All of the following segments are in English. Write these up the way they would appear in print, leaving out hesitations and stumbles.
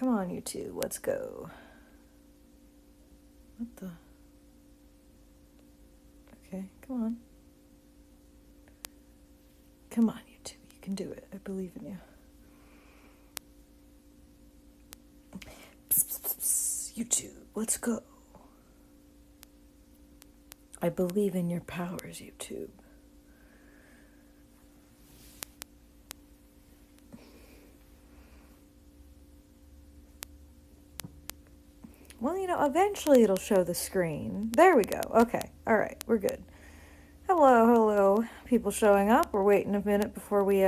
Come on, you two. Let's go. What the? Okay, come on. Come on, you two. You can do it. I believe in you. Psst, psst, psst. YouTube, let's go. I believe in your powers, YouTube. Well, eventually it'll show the screen. There we go. Okay. All right. We're good. Hello, hello. People showing up. We're waiting a minute before we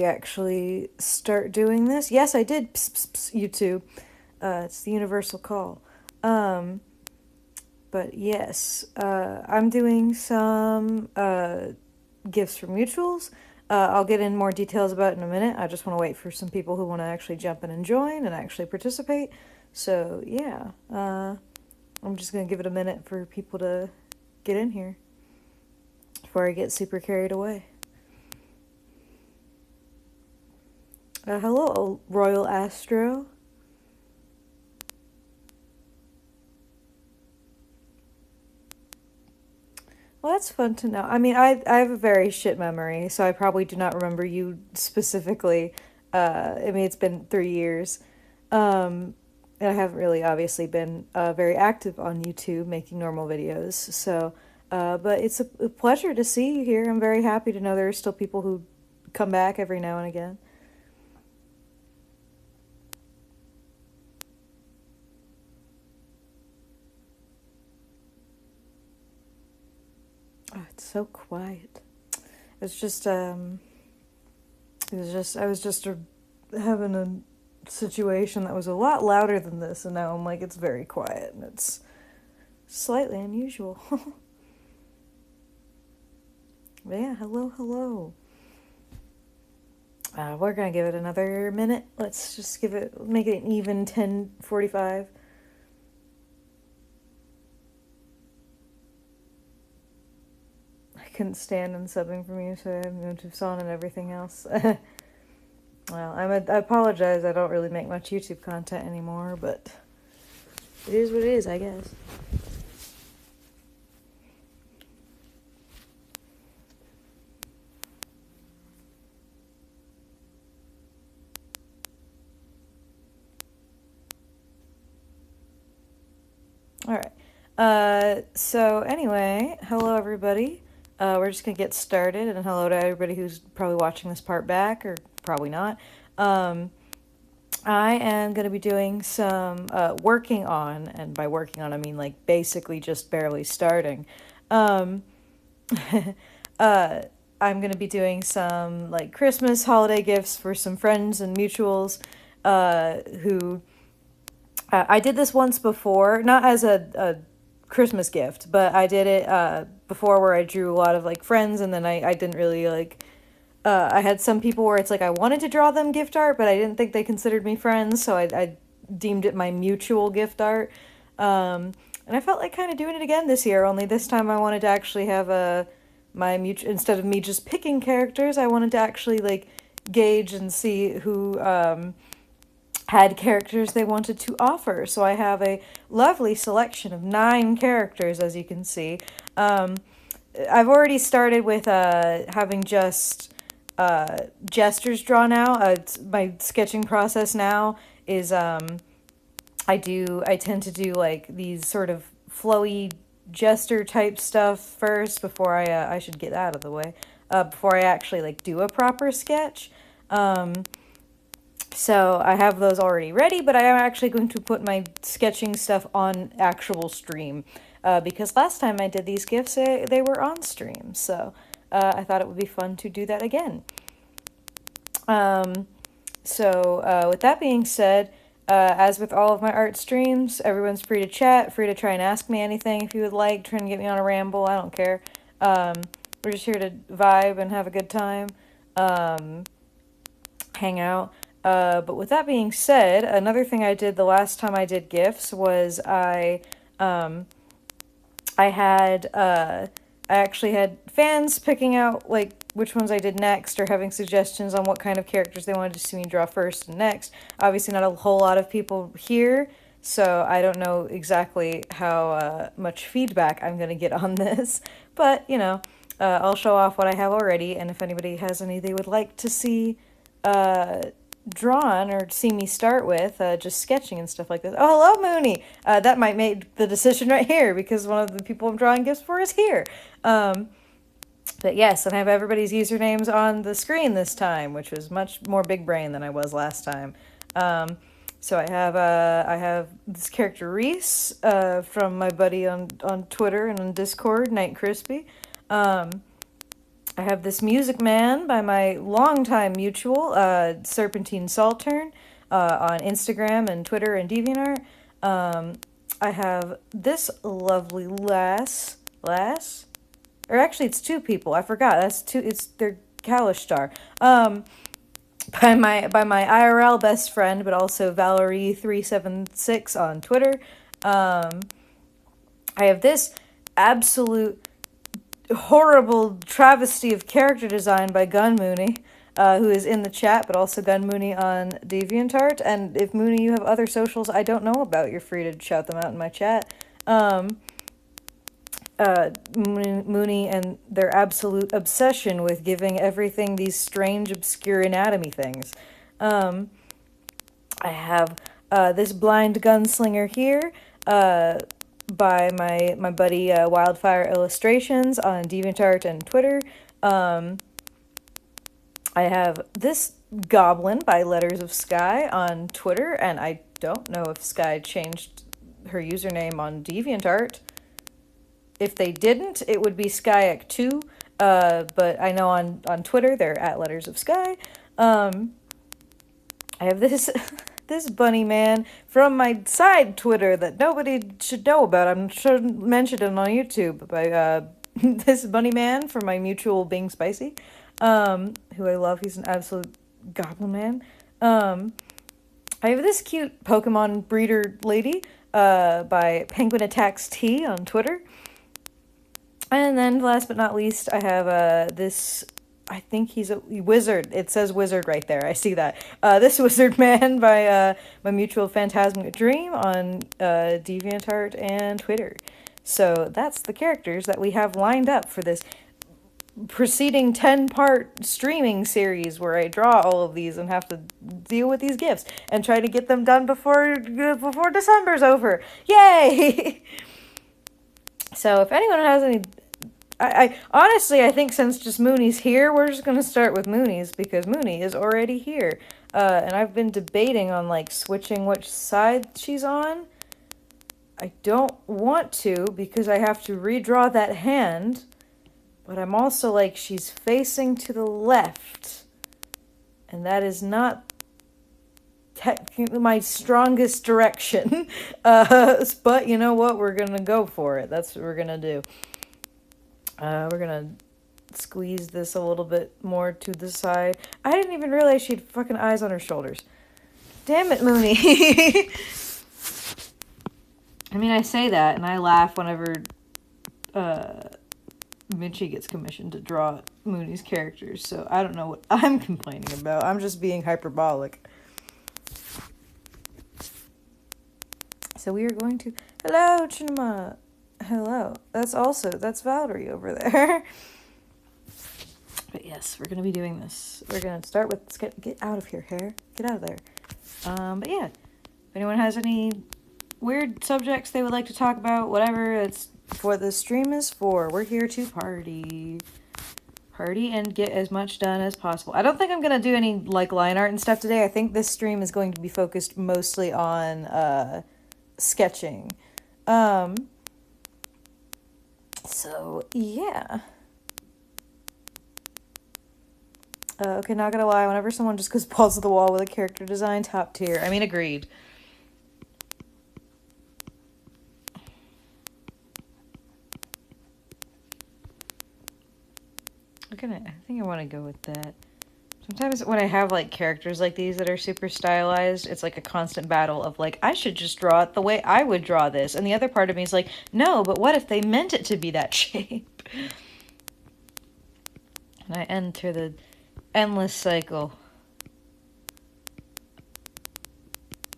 actually start doing this. Yes, I did. Psst, psst, psst, YouTube. It's the universal call. But yes, I'm doing some gifts for mutuals. I'll get in more details about it in a minute. I just want to wait for some people who want to actually jump in and join and actually participate. So yeah, I'm just going to give it a minute for people to get in here before I get super carried away. Hello, Royal Astro. Well, that's fun to know. I mean, I have a very shit memory, so I probably do not remember you specifically. I mean, it's been 3 years. And I haven't really obviously been very active on YouTube making normal videos. So, but it's a pleasure to see you here. I'm very happy to know there are still people who come back every now and again. Oh, it's so quiet. It's just I was just having a situation that was a lot louder than this, and now I'm like, it's very quiet, and it's slightly unusual. But yeah, hello, hello. We're gonna give it another minute. Let's just make it an even 10:45. I couldn't stand unsubbing from you, so I have motives on and everything else. Well, I apologize. I don't really make much YouTube content anymore, but it is what it is, I guess. All right. So anyway, hello everybody. We're just gonna get started, and hello to everybody who's probably watching this part back, or probably not. I am gonna be doing some working on, and by working on I mean like basically just barely starting. Um, I'm gonna be doing some like Christmas holiday gifts for some friends and mutuals who I did this once before, not as a Christmas gift, but I did it before where I drew a lot of like friends, and then I didn't really like. I had some people where it's like I wanted to draw them gift art, but I didn't think they considered me friends, so I deemed it my mutual gift art. And I felt like kind of doing it again this year, only this time I wanted to actually have my mutual, instead of me just picking characters, I wanted to actually like gauge and see who had characters they wanted to offer. So I have a lovely selection of 9 characters, as you can see. I've already started with having just gestures drawn out. My sketching process now is I tend to do like these sort of flowy gesture type stuff first before I should get out of the way before I actually like do a proper sketch. So I have those already ready, but I am actually going to put my sketching stuff on actual stream because last time I did these gifts, they were on stream. So I thought it would be fun to do that again. So with that being said, as with all of my art streams, everyone's free to chat, free to try and ask me anything if you would like, try and get me on a ramble, I don't care. We're just here to vibe and have a good time, hang out. But with that being said, another thing I did the last time I did gifts was I had I actually had fans picking out like which ones I did next or having suggestions on what kind of characters they wanted to see me draw first and next. Obviously, not a whole lot of people here, so I don't know exactly how much feedback I'm going to get on this. But, I'll show off what I have already, and if anybody has any they would like to see drawn or see me start with, just sketching and stuff like this. Oh, hello, Mooney! That might make the decision right here, because one of the people I'm drawing gifts for is here. But yes, and I have everybody's usernames on the screen this time, which was much more big brain than I was last time. So I have this character Reese from my buddy on Twitter and on Discord, Night Crispy. I have this Music Man by my longtime mutual, Serpentine Saltern, on Instagram and Twitter and DeviantArt. I have this lovely lass, or actually it's two people, I forgot, they're Kalishtar. By my IRL best friend, but also Valerie376 on Twitter. I have this absolute horrible travesty of character design by Gun Mooney, who is in the chat, but also Gun Mooney on DeviantArt. And if Mooney, you have other socials I don't know about, you're free to shout them out in my chat. Mooney and their absolute obsession with giving everything these strange, obscure anatomy things. I have this blind gunslinger here, by my buddy Wildfire Illustrations on DeviantArt and Twitter. I have this goblin by Letters of Sky on Twitter, and I don't know if Sky changed her username on DeviantArt. If they didn't, it would be Skyac2, but I know on Twitter they're at Letters of Sky. I have this this bunny man from my side Twitter that nobody should know about. I'm sure to mention it on YouTube by this bunny man from my mutual Bing Spicy, who I love. He's an absolute goblin man. I have this cute Pokemon breeder lady by Penguin Attacks T on Twitter. And then last but not least, I have this, I think he's a wizard. It says wizard right there. I see that. This wizard man by my mutual Phantasmic Dream on DeviantArt and Twitter. So that's the characters that we have lined up for this preceding 10-part streaming series where I draw all of these and have to deal with these gifts and try to get them done before December's over. Yay! So if anyone has any, I honestly, I think since just Mooney's here, we're just going to start with Mooney's because Mooney is already here. And I've been debating on like switching which side she's on. I don't want to because I have to redraw that hand, but I'm also like, she's facing to the left, and that is not technically my strongest direction, but you know what, we're gonna go for it. That's what we're gonna do. We're gonna squeeze this a little bit more to the side. I didn't even realize she had fucking eyes on her shoulders. Damn it, Mooney. I mean, I say that and I laugh whenever Minchie gets commissioned to draw Mooney's characters, so I don't know what I'm complaining about. I'm just being hyperbolic. So we are going to... Hello, Chinema. Hello. That's Valerie over there. But yes, we're going to be doing this. We're going to start with... Let's get out of here, hair. Get out of there. But yeah, if anyone has any weird subjects they would like to talk about, whatever, that's what the stream is for. We're here to party. Party and get as much done as possible. I don't think I'm going to do any like line art and stuff today. I think this stream is going to be focused mostly on sketching. So yeah. Okay, not gonna lie, whenever someone just goes balls to the wall with a character design, top tier. I mean, agreed. I think I want to go with that. Sometimes when I have, like, characters like these that are super stylized, it's like a constant battle of, like, I should just draw it the way I would draw this. And the other part of me is like, no, but what if they meant it to be that shape? And I enter the endless cycle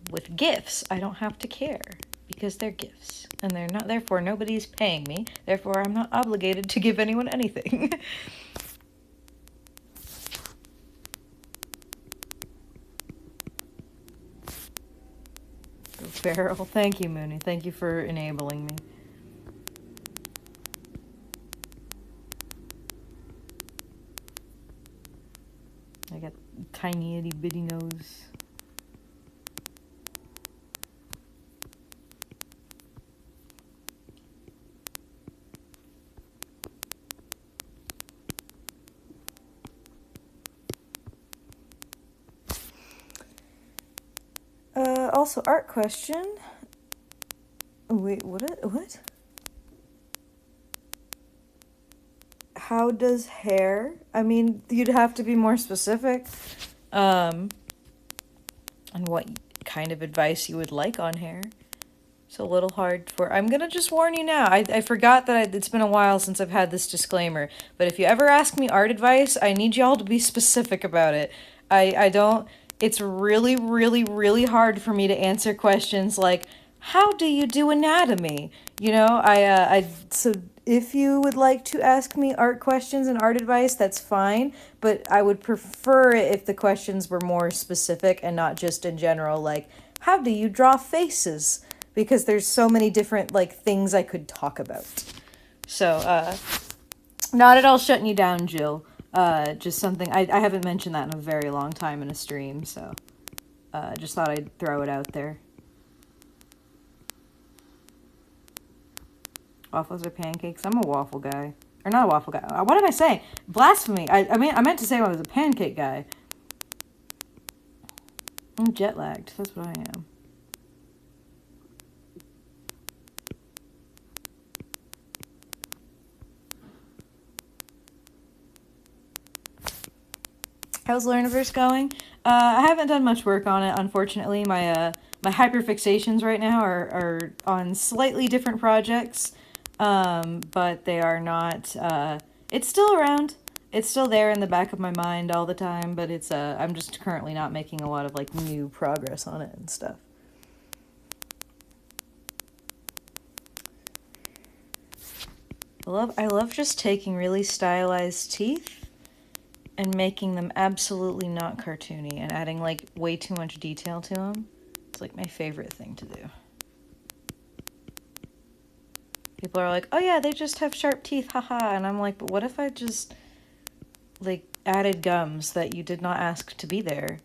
with gifts. I don't have to care because they're gifts and they're not, therefore nobody's paying me, therefore I'm not obligated to give anyone anything. Go feral. Thank you, Mooney. Thank you for enabling me. I got tiny itty bitty nose. Also, art question. Wait, what? How does hair? I mean, you'd have to be more specific. And what kind of advice you would like on hair. It's a little hard for... I'm gonna just warn you now. I forgot that it's been a while since I've had this disclaimer. But if you ever ask me art advice, I need y'all to be specific about it. I don't... It's really, really, really hard for me to answer questions like, how do you do anatomy? You know, so if you would like to ask me art questions and art advice, that's fine. But I would prefer it if the questions were more specific and not just in general, like, how do you draw faces? Because there's so many different, like, things I could talk about. So, not at all shutting you down, Jill. Just something, I haven't mentioned that in a very long time in a stream, so, just thought I'd throw it out there. Waffles or pancakes? I'm a waffle guy. Or not a waffle guy. What am I saying? Blasphemy. I meant to say I was a pancake guy. I'm jet lagged. That's what I am. How's Learniverse going? I haven't done much work on it, unfortunately. My hyperfixations right now are on slightly different projects, but they are not, it's still around. It's still there in the back of my mind all the time, but it's, I'm just currently not making a lot of, like, new progress on it and stuff. I love just taking really stylized teeth and making them absolutely not cartoony and adding, like, way too much detail to them. It's, like, my favorite thing to do. People are like, oh yeah, they just have sharp teeth, haha, and I'm like, but what if I just, like, added gums that you did not ask to be there?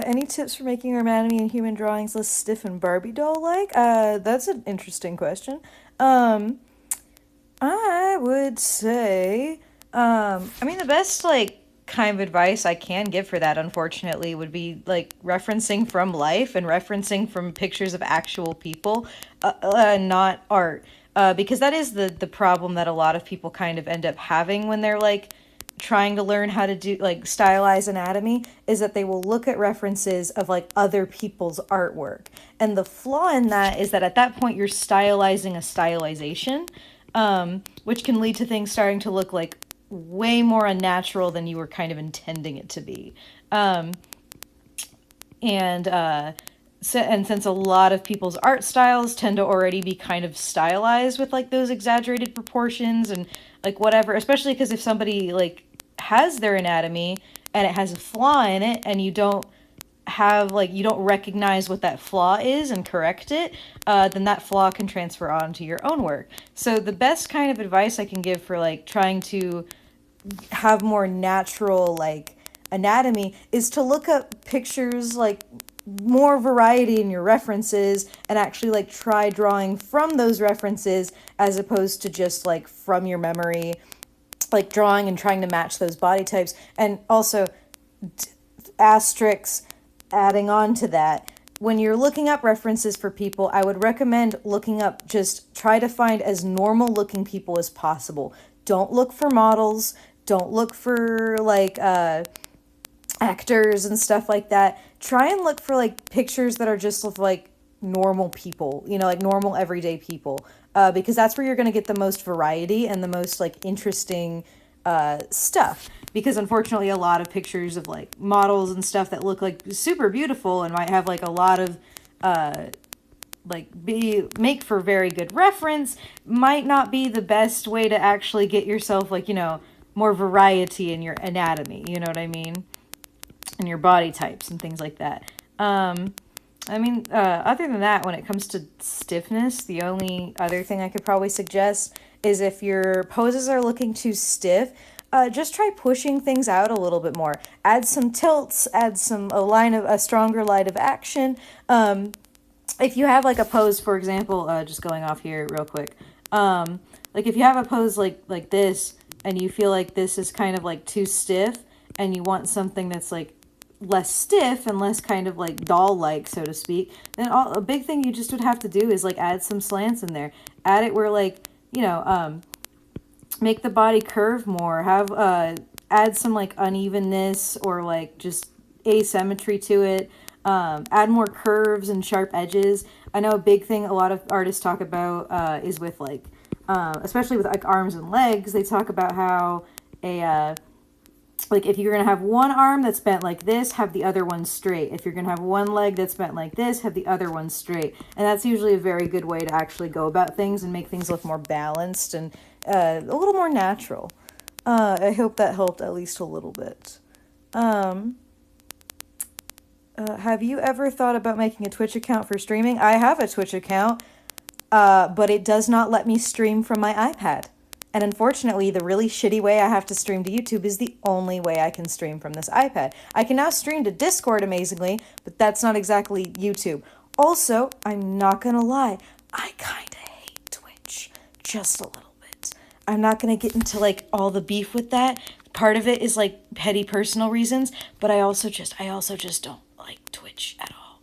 Any tips for making your anatomy and human drawings less stiff and Barbie doll-like? That's an interesting question. I would say, I mean, the best, like, kind of advice I can give for that, unfortunately, would be, like, referencing from life and referencing from pictures of actual people, not art. Because that is the problem that a lot of people kind of end up having when they're, like, trying to learn how to do, like, stylize anatomy, is that they will look at references of, like, other people's artwork. And the flaw in that is that at that point you're stylizing a stylization, which can lead to things starting to look, like, way more unnatural than you were kind of intending it to be. And since a lot of people's art styles tend to already be kind of stylized with, like, those exaggerated proportions and, like, whatever, especially because if somebody, like, has their anatomy and it has a flaw in it and you don't have, like, you don't recognize what that flaw is and correct it, then that flaw can transfer onto your own work. So the best kind of advice I can give for, like, trying to have more natural, like, anatomy is to look up pictures, like, more variety in your references and actually, like, try drawing from those references as opposed to just, like, from your memory, like, drawing and trying to match those body types. And also, asterisks adding on to that, when you're looking up references for people, I would recommend looking up, just try to find as normal looking people as possible. Don't look for models. Don't look for, like, actors and stuff like that, try and look for like pictures that are just of like normal people, you know, like normal everyday people, because that's where you're going to get the most variety and the most like interesting stuff. Because unfortunately, a lot of pictures of like models and stuff that look like super beautiful and might have like a lot of make for very good reference might not be the best way to actually get yourself like, you know, more variety in your anatomy, you know what I mean? And your body types and things like that. Other than that, when it comes to stiffness, the only other thing I could probably suggest is if your poses are looking too stiff, just try pushing things out a little bit more. Add some tilts, add a stronger line of action. If you have like a pose, for example, just going off here real quick, like if you have a pose like this, and you feel like this is kind of like too stiff, and you want something that's like less stiff and less kind of like doll-like, so to speak, then a big thing you just would have to do is like add some slants in there. Add it where like, you know, make the body curve more, have add some like unevenness or like just asymmetry to it. Add more curves and sharp edges. I know a big thing a lot of artists talk about is with like, especially with like arms and legs, they talk about how like if you're going to have one arm that's bent like this, have the other one straight. If you're going to have one leg that's bent like this, have the other one straight. And that's usually a very good way to actually go about things and make things look more balanced and a little more natural. I hope that helped at least a little bit. Have you ever thought about making a Twitch account for streaming? I have a Twitch account, but it does not let me stream from my iPad. And unfortunately, the really shitty way I have to stream to YouTube is the only way I can stream from this iPad. I can now stream to Discord amazingly, but that's not exactly YouTube. Also, I'm not gonna lie, I kinda hate Twitch. Just a little bit. I'm not gonna get into like all the beef with that. Part of it is like petty personal reasons, but I also just don't like Twitch at all.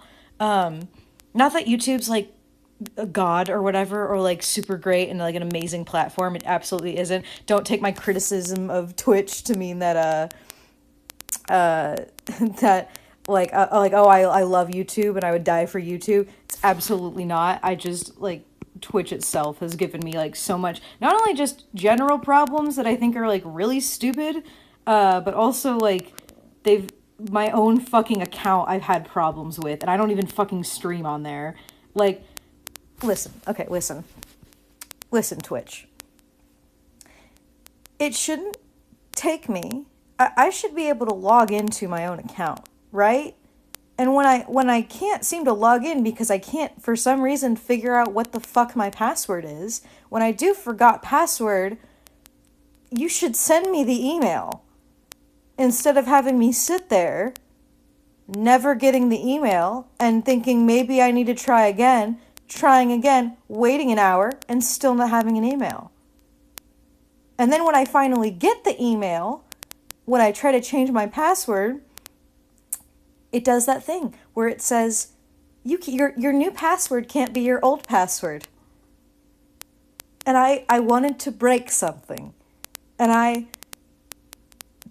Not that YouTube's like a god or whatever, or like super great and like an amazing platform. It absolutely isn't. Don't take my criticism of Twitch to mean that that I love YouTube and I would die for YouTube. It's absolutely not. I just like Twitch itself has given me like so much, not only just general problems that I think are like really stupid, but also like my own fucking account I've had problems with, and I don't even fucking stream on there. Like, listen, Twitch. It shouldn't take me, I should be able to log into my own account, right? And when I can't seem to log in because I can't, for some reason, figure out what the fuck my password is, when I do forgot password, you should send me the email. Instead of having me sit there, never getting the email, and thinking maybe I need to try again, trying again, waiting an hour, and still not having an email. And then when I finally get the email, when I try to change my password, it does that thing where it says, your new password can't be your old password. And I wanted to break something. And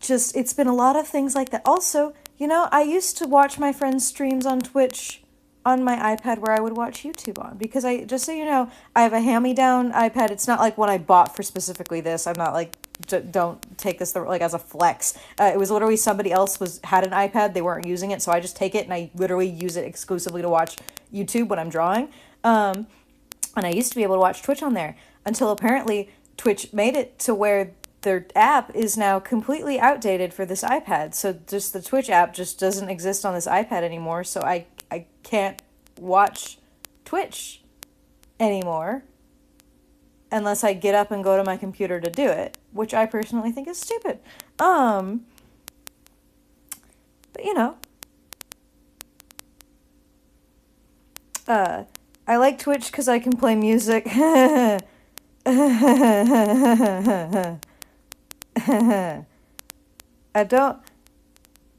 it's been a lot of things like that. Also, you know, I used to watch my friends' streams on Twitch on my iPad where I would watch YouTube on. Because just so you know, I have a hand-me-down iPad. It's not like one I bought for specifically this. I'm not like, don't take this like as a flex. It was literally somebody else had an iPad. They weren't using it. So I just take it and I literally use it exclusively to watch YouTube when I'm drawing. And I used to be able to watch Twitch on there until apparently Twitch made it to where their app is now completely outdated for this iPad. So just the Twitch app just doesn't exist on this iPad anymore. So I can't watch Twitch anymore unless I get up and go to my computer to do it, which I personally think is stupid. But you know, I like Twitch because I can play music.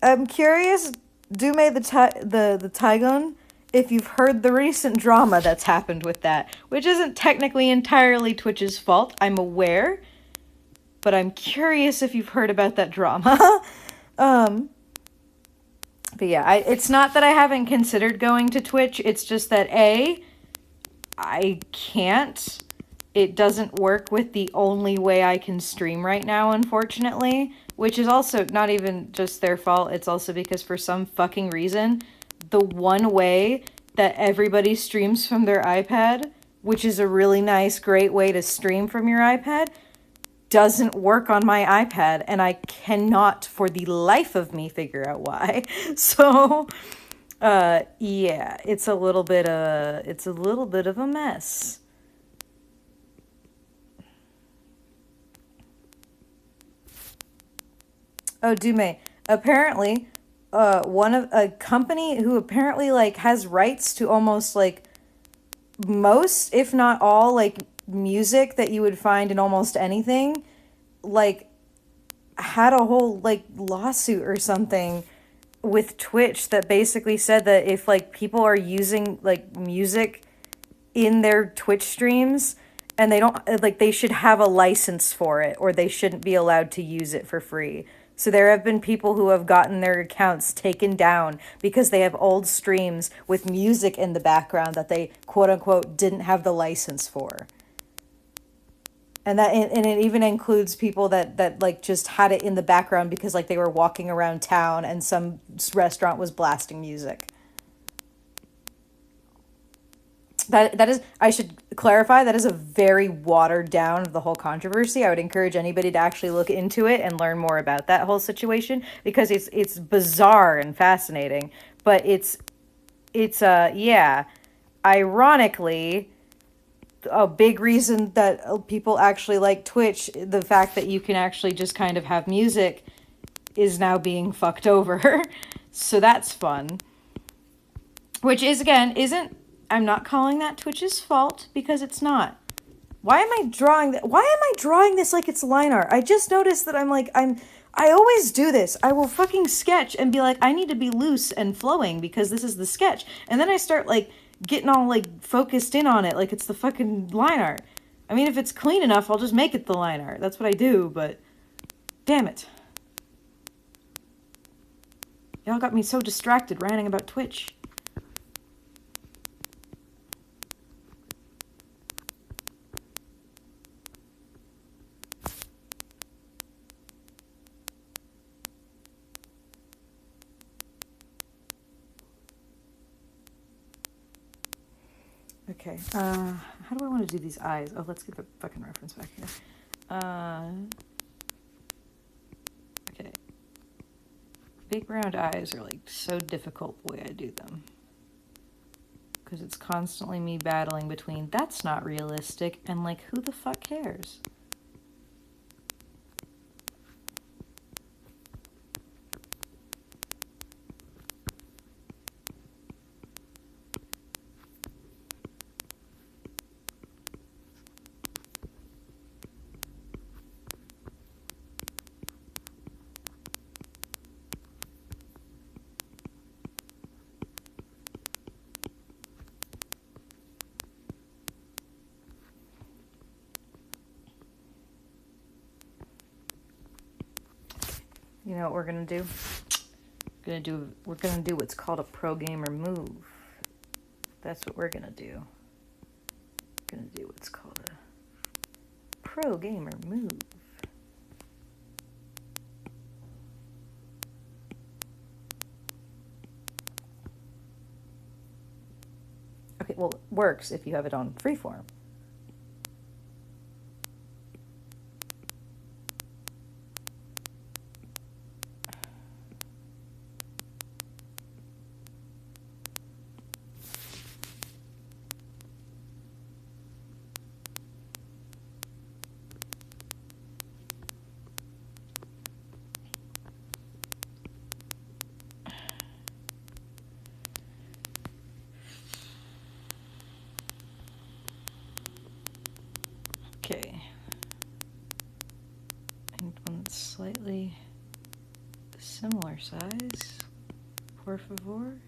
I'm curious, Dume the Tygon, if you've heard the recent drama that's happened with that, which isn't technically entirely Twitch's fault, I'm aware, but I'm curious if you've heard about that drama. But yeah, it's not that I haven't considered going to Twitch. It's just that I can't. It doesn't work with the only way I can stream right now, unfortunately. Which is also not even just their fault. It's also because for some fucking reason, the one way that everybody streams from their iPad, which is a really nice, great way to stream from your iPad, doesn't work on my iPad, and I cannot for the life of me figure out why. So, yeah, it's a little bit of a mess. Oh, Dume. Apparently, one of a company who apparently like has rights to almost like most, if not all, like music that you would find in almost anything, like had a whole like lawsuit or something with Twitch that basically said that if like people are using like music in their Twitch streams and they don't like they should have a license for it or they shouldn't be allowed to use it for free. So there have been people who have gotten their accounts taken down because they have old streams with music in the background that they quote unquote didn't have the license for. And it even includes people that like just had it in the background because like they were walking around town and some restaurant was blasting music. That is, I should clarify, that is a very watered down of the whole controversy. I would encourage anybody to actually look into it and learn more about that whole situation because it's bizarre and fascinating. But it's yeah, ironically, a big reason that people actually like Twitch, the fact that you can actually just kind of have music, is now being fucked over. So that's fun. Which is, again, I'm not calling that Twitch's fault because it's not. Why am I drawing this like it's line art? I just noticed that I always do this. I will fucking sketch and be like, I need to be loose and flowing because this is the sketch. And then I start like getting all like focused in on it like it's the fucking line art. I mean, if it's clean enough, I'll just make it the line art. That's what I do, but damn it. Y'all got me so distracted ranting about Twitch. Okay, how do I want to do these eyes? Oh, let's get the fucking reference back here. Okay. Big round eyes are like so difficult the way I do them. Because it's constantly me battling between that's not realistic and like who the fuck cares? You know what we're gonna do? We're gonna do what's called a pro gamer move. That's what we're gonna do. We're gonna do what's called a pro gamer move. Okay, well, it works if you have it on freeform. Okay. And one that's slightly similar size. Por favor.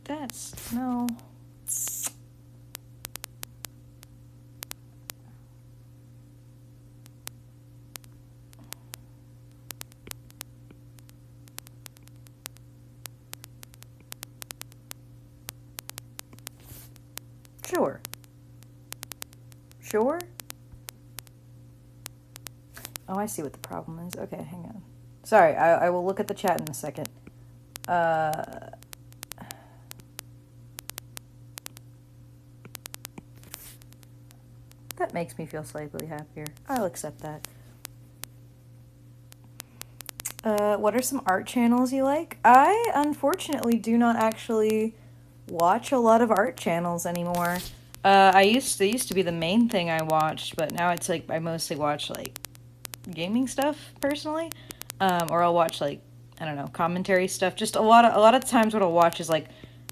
That's no. Sure. Sure? Oh, I see what the problem is. Okay, hang on. Sorry, I will look at the chat in a second. That makes me feel slightly happier. I'll accept that. What are some art channels you like? I, unfortunately, do not actually watch a lot of art channels anymore. They used to be the main thing I watched, but now it's like I mostly watch like gaming stuff personally, or I'll watch like, I don't know, commentary stuff. Just a lot of times what I'll watch is like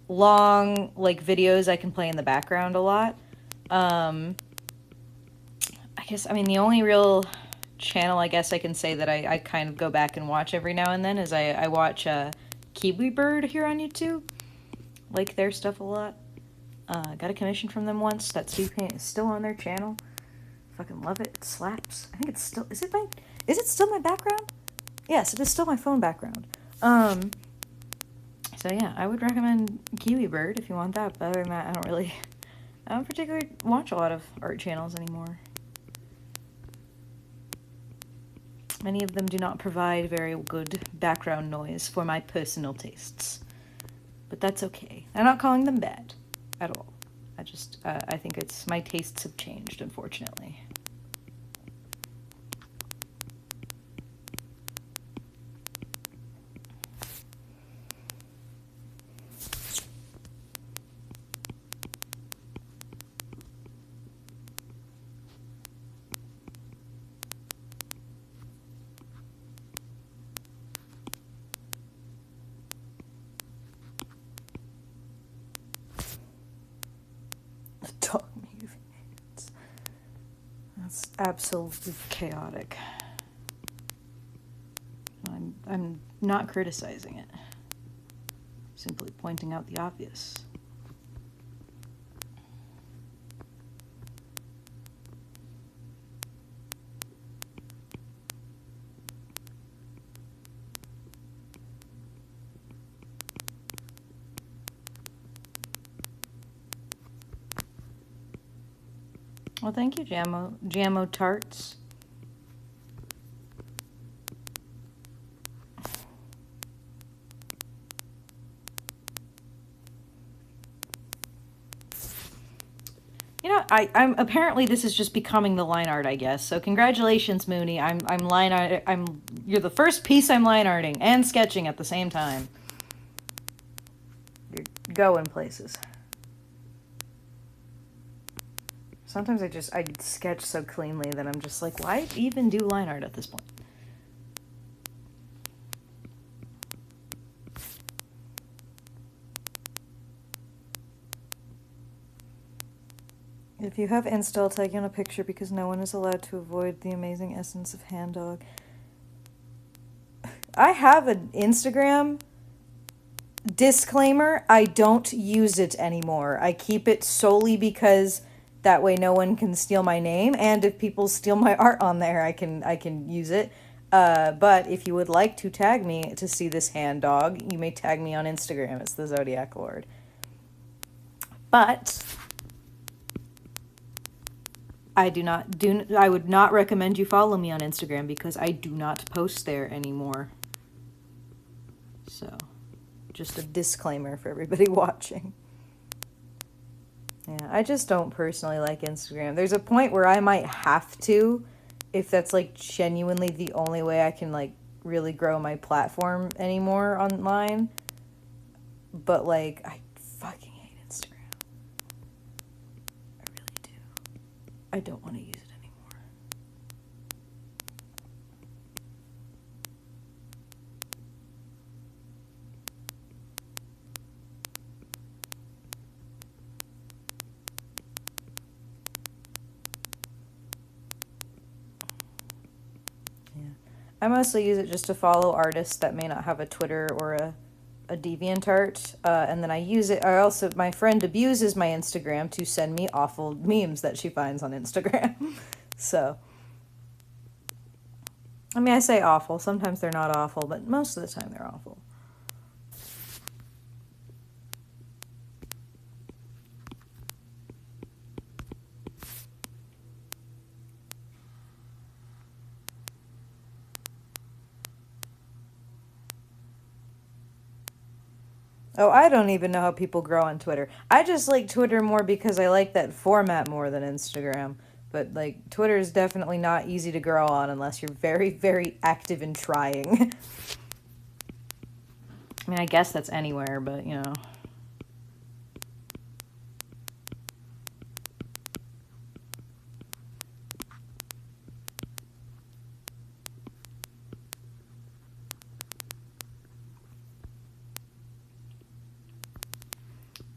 long like videos I can play in the background a lot. I mean the only real channel I guess I can say that I kind of go back and watch every now and then is I watch Kiwi Bird here on YouTube. Like their stuff a lot. Got a commission from them once. That speed paint is still on their channel. Fucking love it. It slaps. I think it's still... Is it still my background? Yes, it is still my phone background. So yeah, I would recommend Kiwi Bird if you want that. But other than that, I don't particularly watch a lot of art channels anymore. Many of them do not provide very good background noise for my personal tastes. But that's okay. I'm not calling them bad at all. I think my tastes have changed, unfortunately. Dog moving hands. That's absolutely chaotic. I'm not criticizing it. Simply pointing out the obvious. Well, thank you, Jammo Tarts. You know, I'm apparently this is just becoming the line art, I guess. So congratulations, Mooney. You're the first piece I'm line arting and sketching at the same time. You're going places. Sometimes I sketch so cleanly that I'm just like, why even do line art at this point? If you have Insta, I'll tag you on a picture because no one is allowed to avoid the amazing essence of Hand Dog. I have an Instagram. Disclaimer, I don't use it anymore. I keep it solely because that way no one can steal my name, and if people steal my art on there, I can use it. But if you would like to tag me to see this Hand Dog, you may tag me on Instagram. It's the Zodiac Lord. But I would not recommend you follow me on Instagram because I do not post there anymore. So, just a disclaimer for everybody watching. Yeah, I just don't personally like Instagram. There's a point where I might have to, if that's like genuinely the only way I can like really grow my platform anymore online. But like, I fucking hate Instagram. I really do. I don't want to use it anymore. I mostly use it just to follow artists that may not have a Twitter or a DeviantArt, and then I use it. My friend abuses my Instagram to send me awful memes that she finds on Instagram. So, I mean, I say awful. Sometimes they're not awful, but most of the time they're awful. Oh, I don't even know how people grow on Twitter. I just like Twitter more because I like that format more than Instagram. But like Twitter is definitely not easy to grow on unless you're very, very active in trying. I mean, I guess that's anywhere, but you know.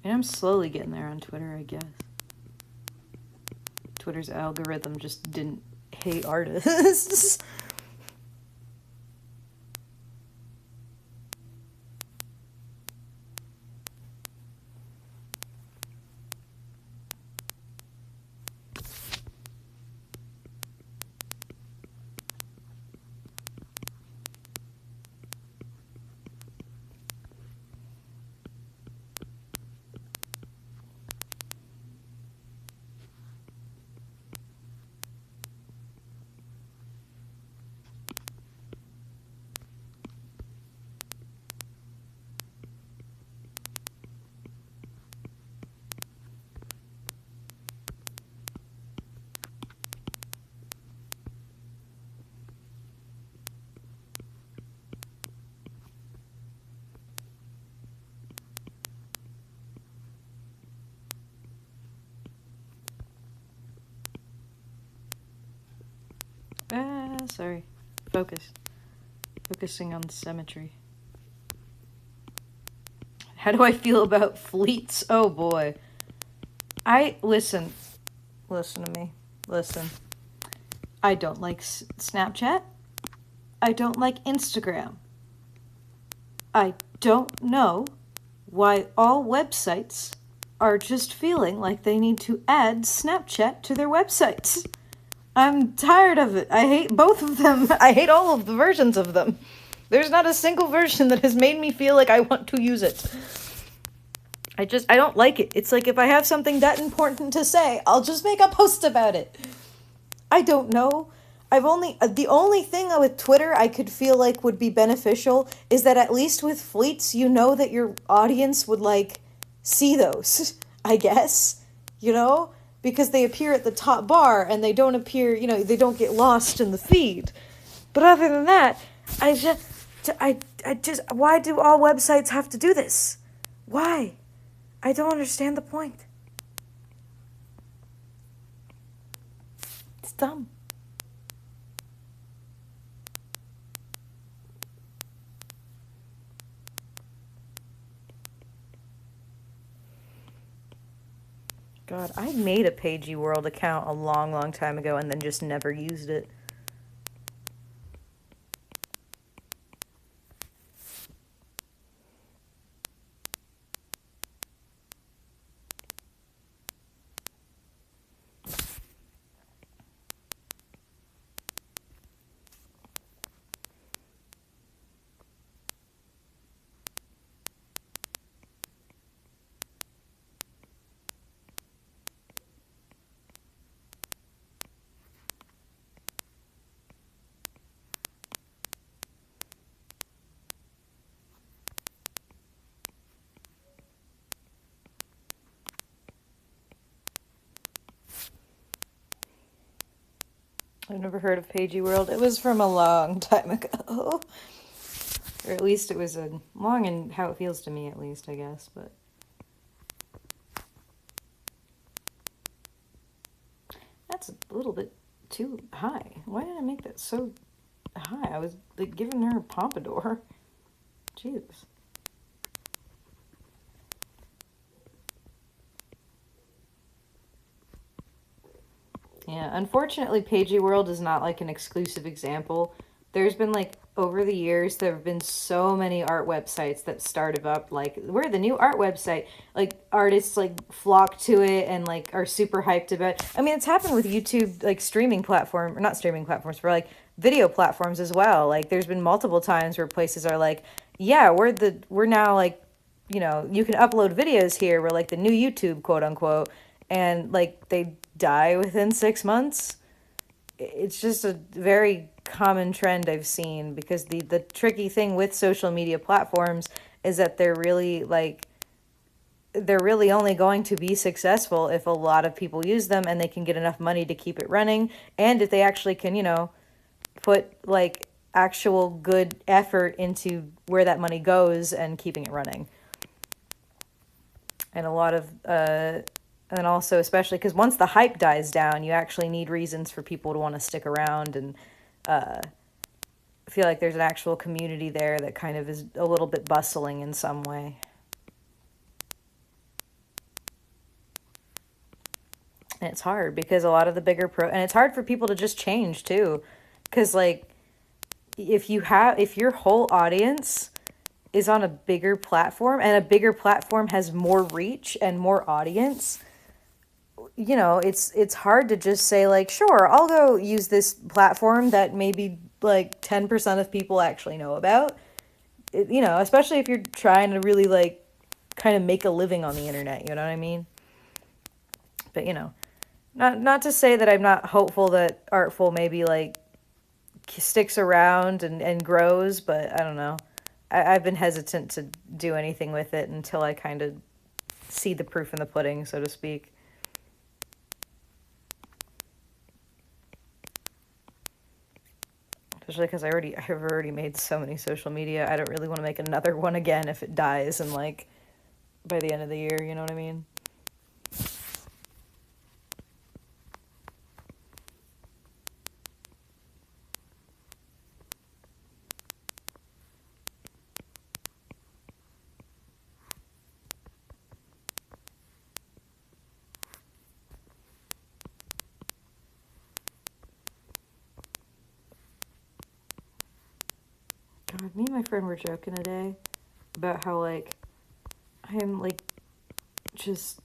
And I'm slowly getting there on Twitter, I guess. Twitter's algorithm just didn't hate artists. Sorry. Focus. Focusing on symmetry. How do I feel about fleets? Oh boy. Listen to me. Listen. I don't like Snapchat. I don't like Instagram. I don't know why all websites are just feeling like they need to add Snapchat to their websites. I'm tired of it. I hate both of them. I hate all of the versions of them. There's not a single version that has made me feel like I want to use it. I don't like it. It's like if I have something that important to say, I'll just make a post about it. I don't know. The only thing with Twitter I could feel like would be beneficial is that at least with fleets, you know that your audience would like see those, I guess, you know, because they appear at the top bar and they don't appear, you know, they don't get lost in the feed. But other than that, I just, why do all websites have to do this? Why? I don't understand the point. It's dumb. God, I made a Pagey World account a long, long time ago and then just never used it. I've never heard of Pagey World. It was from a long time ago. Or at least it was a long in how it feels to me, at least, I guess, but... That's a little bit too high. Why did I make that so high? I was like giving her a pompadour. Jesus. Yeah, unfortunately, Pagey World is not like an exclusive example. There's been like over the years, there have been so many art websites that started up. Like, we're the new art website. Like, artists like flock to it and like are super hyped about it. I mean, it's happened with YouTube, like streaming platform, or not streaming platforms, but like video platforms as well. Like, there's been multiple times where places are like, yeah, we're now like, you know, you can upload videos here. We're like the new YouTube, quote unquote, and like they die within 6 months. It's just a very common trend I've seen because the tricky thing with social media platforms is that they're really only going to be successful if a lot of people use them and they can get enough money to keep it running, and if they actually can, put like actual good effort into where that money goes and keeping it running. And a lot of and also especially because once the hype dies down, you actually need reasons for people to want to stick around, and feel like there's an actual community there that kind of is a little bit bustling in some way. And it's hard because a lot of the and it's hard for people to just change too, because like if your whole audience is on a bigger platform, and a bigger platform has more reach and more audience, it's hard to just say like, sure, I'll go use this platform that maybe like 10% of people actually know about. Especially if you're trying to really like kind of make a living on the internet, you know what I mean? But not to say that I'm not hopeful that Artful maybe like sticks around and grows, but I don't know. I've been hesitant to do anything with it until I kind of see the proof in the pudding, so to speak. Especially because I've already made so many social media. I don't really want to make another one again if it dies and like by the end of the year, you know what I mean? God, me and my friend were joking today about how like I'm like just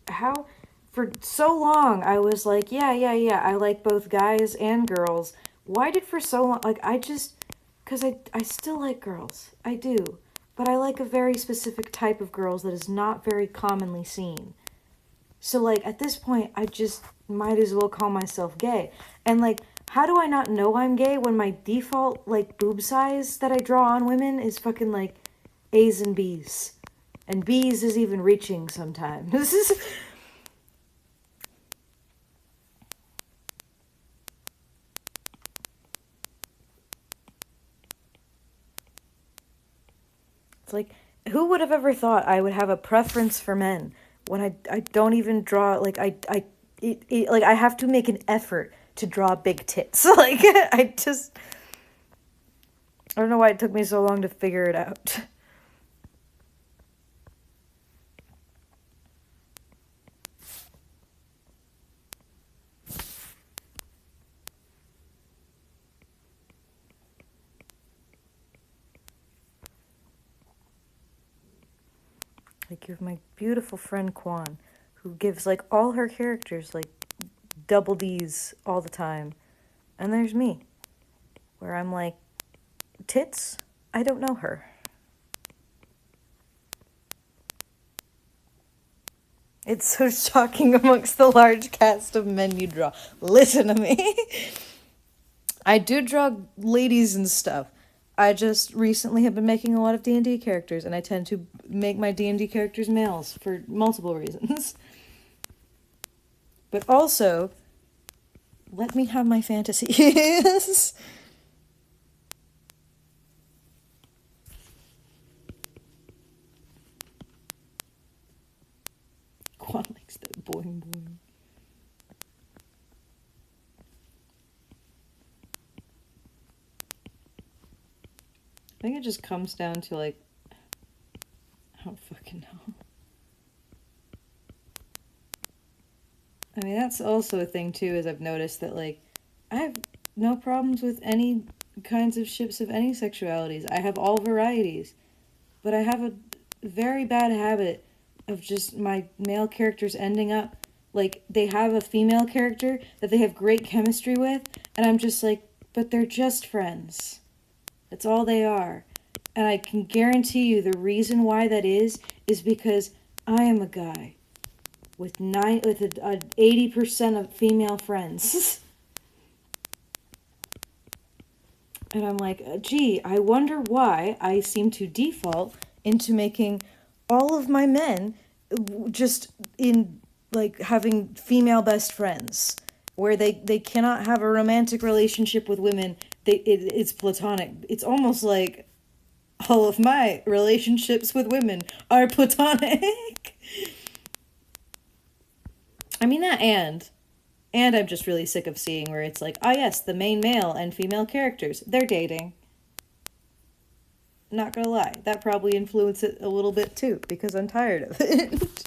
how for so long I was like, yeah, I like both guys and girls. Why did for so long, like because I still like girls. I do. But I like a very specific type of girls that is not very commonly seen. So like at this point, I just might as well call myself gay. And like, how do I not know I'm gay when my default like boob size that I draw on women is fucking like A's and B's? And B's is even reaching sometimes. This is it's like, who would have ever thought I would have a preference for men when I don't even draw like like I have to make an effort to draw big tits. Like I don't know why it took me so long to figure it out. Like you have my beautiful friend Kwan, who gives like all her characters like double D's all the time. And there's me, where I'm like, tits? I don't know her. It's so shocking amongst the large cast of men you draw. Listen to me. I do draw ladies and stuff. I just recently have been making a lot of D&D characters, and I tend to make my D&D characters males for multiple reasons. But also, let me have my fantasies. Quan likes that boing boing. I think it just comes down to like, I don't fucking know. I mean, that's also a thing too, is I've noticed that like, I have no problems with any kinds of ships of any sexualities. I have all varieties. But I have a very bad habit of just my male characters ending up like they have a female character that they have great chemistry with, and I'm just like, but they're just friends. That's all they are. And I can guarantee you the reason why that is because I am a guy with 80% of female friends. And I'm like, gee, I wonder why I seem to default into making all of my men just in like having female best friends where they cannot have a romantic relationship with women. It's platonic. It's almost like all of my relationships with women are platonic. I mean that and I'm just really sick of seeing where it's like, ah, yes, the main male and female characters, they're dating. Not gonna lie, that probably influenced it a little bit too, because I'm tired of it.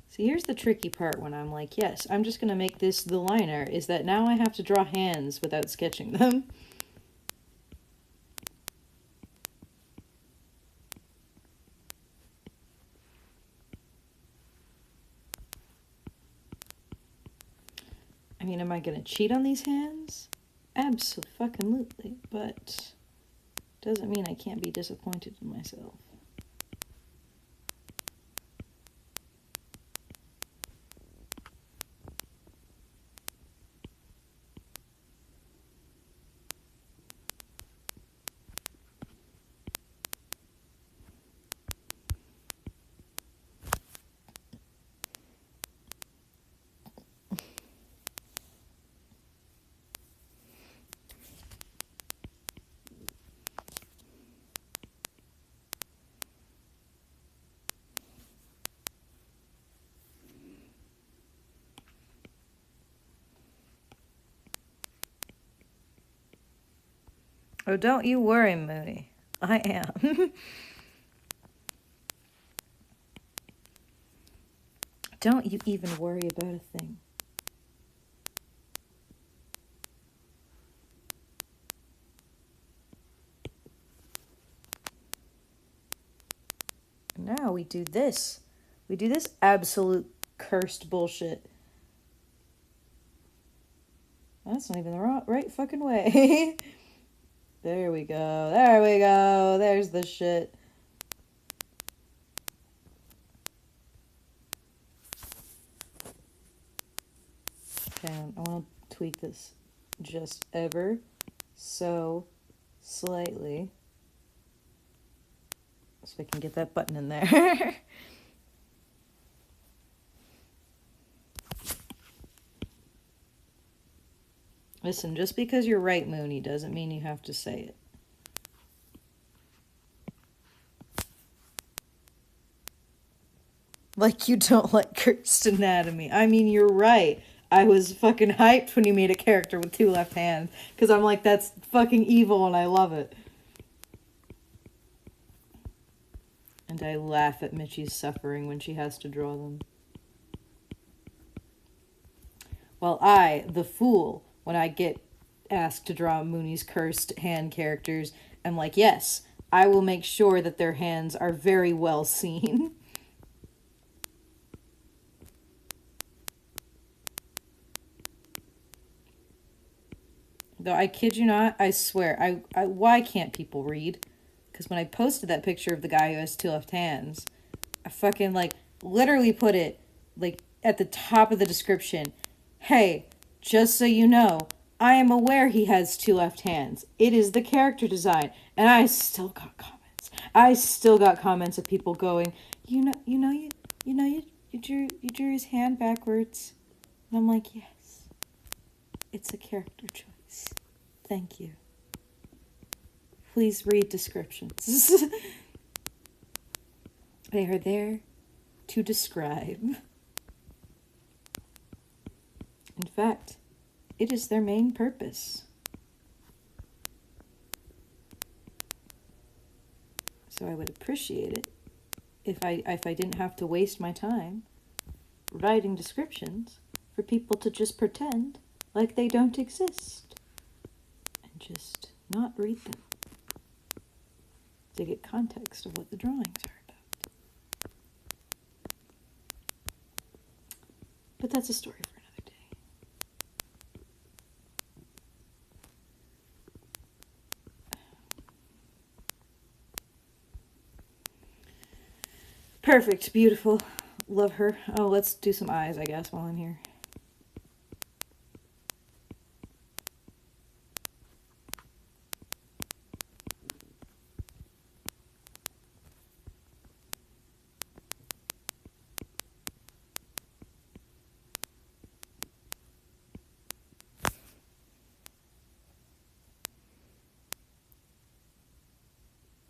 See, here's the tricky part when I'm like, yes, I'm just gonna make this the liner, is that now I have to draw hands without sketching them. I mean, am I gonna cheat on these hands? Absolutely, but doesn't mean I can't be disappointed in myself. Oh, don't you worry, Mooney. I am. Don't you even worry about a thing. Now we do this. We do this absolute cursed bullshit. That's not even the right fucking way. There we go. There we go. There's the shit. Okay, I want to tweak this just ever so slightly so I can get that button in there. Listen, just because you're right, Mooney, doesn't mean you have to say it. Like you don't like cursed anatomy. I mean, you're right. I was fucking hyped when you made a character with 2 left hands. Because I'm like, that's fucking evil and I love it. And I laugh at Mitchie's suffering when she has to draw them. While I, the fool, when I get asked to draw Mooney's cursed hand characters, I'm like, yes, I will make sure that their hands are very well seen. Though I kid you not, I swear, why can't people read? Because when I posted that picture of the guy who has 2 left hands, I fucking, like, literally put it, like, at the top of the description. Hey, just so you know, I am aware he has 2 left hands. It is the character design. And I still got comments. I still got comments of people going, you drew his hand backwards. And I'm like, yes, it's a character choice. Thank you. Please read descriptions. They are there to describe. In fact, it is their main purpose. So I would appreciate it if I didn't have to waste my time writing descriptions for people to just pretend like they don't exist and just not read them. to get context of what the drawings are about. But that's a story for another day. Perfect, beautiful. Love her. Oh, let's do some eyes, I guess, while I'm here.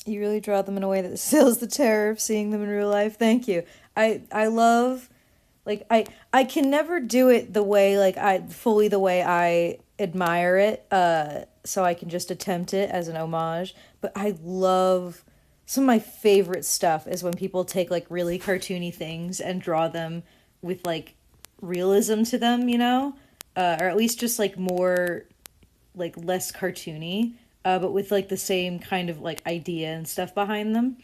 You really draw them in a way that stills the terror of seeing them in real life. Thank you. I love, like, I can never do it the way, like, fully the way I admire it, so I can just attempt it as an homage. But I love, some of my favorite stuff is when people take, like, really cartoony things and draw them with, like, realism to them, you know? Or at least just, like, more, like, less cartoony, but with, like, the same kind of, like, idea and stuff behind them.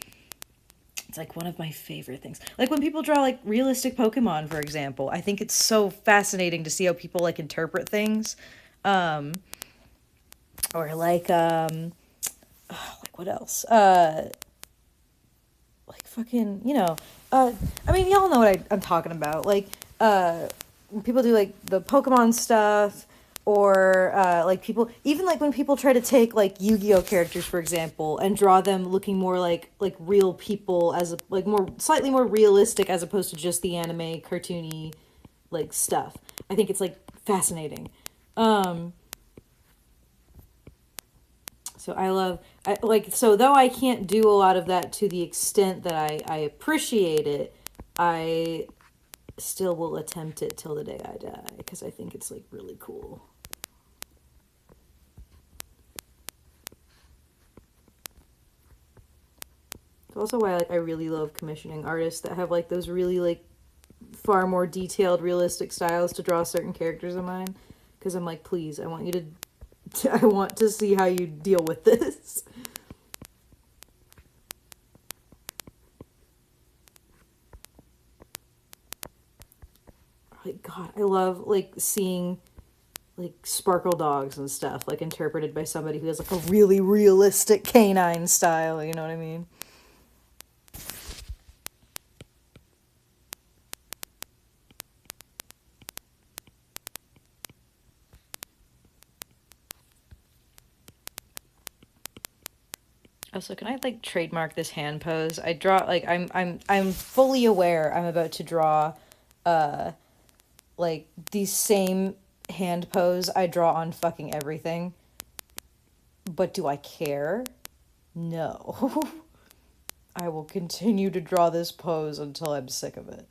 It's like one of my favorite things. Like when people draw like realistic Pokemon, for example. I think it's so fascinating to see how people like interpret things. Um or like what else? Like fucking, I mean, y'all know what I'm talking about. Like when people do like the Pokemon stuff, or like people, even like when people try to take like Yu-Gi-Oh characters, for example, and draw them looking more like real people, as a, like more slightly more realistic as opposed to just the anime cartoony like stuff. I think it's like fascinating. um so so though I can't do a lot of that to the extent that I appreciate it, I still will attempt it till the day I die, because I think it's like really cool. It's also why like I really love commissioning artists that have like those really like far more detailed, realistic styles to draw certain characters of mine. Because I'm like, please, I want you to I want to see how you deal with this. Like, God, I love like seeing like sparkle dogs and stuff like interpreted by somebody who has like a really realistic canine style, you know what I mean? Also, can I like trademark this hand pose? I draw like I'm fully aware I'm about to draw uh like the same hand pose I draw on fucking everything. But do I care? No. I will continue to draw this pose until I'm sick of it.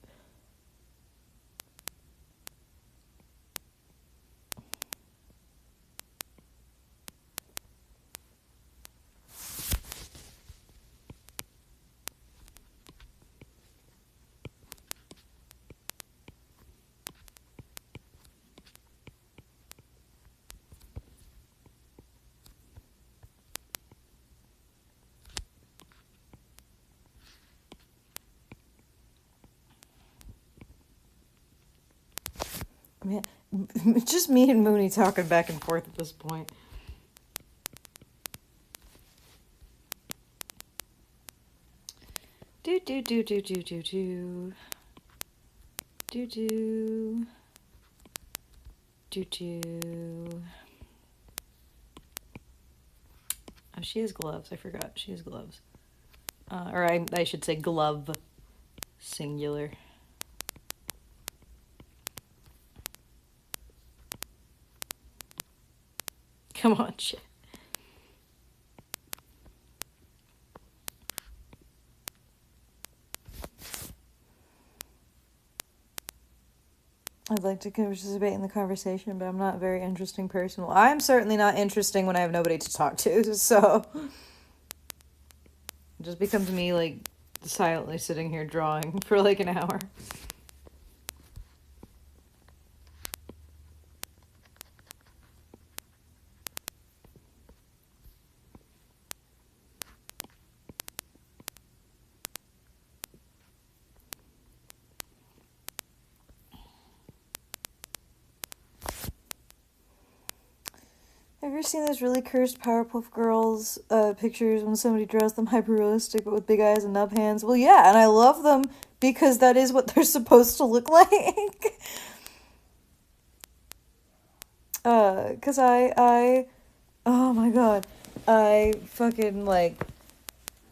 Man, it's just me and Mooney talking back and forth at this point. Do do do do do do do. Do do. Do do. Oh, she has gloves. I forgot. She has gloves. Or I should say glove. Singular. Come on, shit. I'd like to participate in the conversation, but I'm not a very interesting person. Well, I'm certainly not interesting when I have nobody to talk to, so it just becomes me, like, silently sitting here drawing for, like, an hour. Ever seen those really cursed Powerpuff Girls pictures when somebody draws them hyper realistic but with big eyes and nub hands? Well, yeah, and I love them because that is what they're supposed to look like. 'Cause oh my god, I fucking like.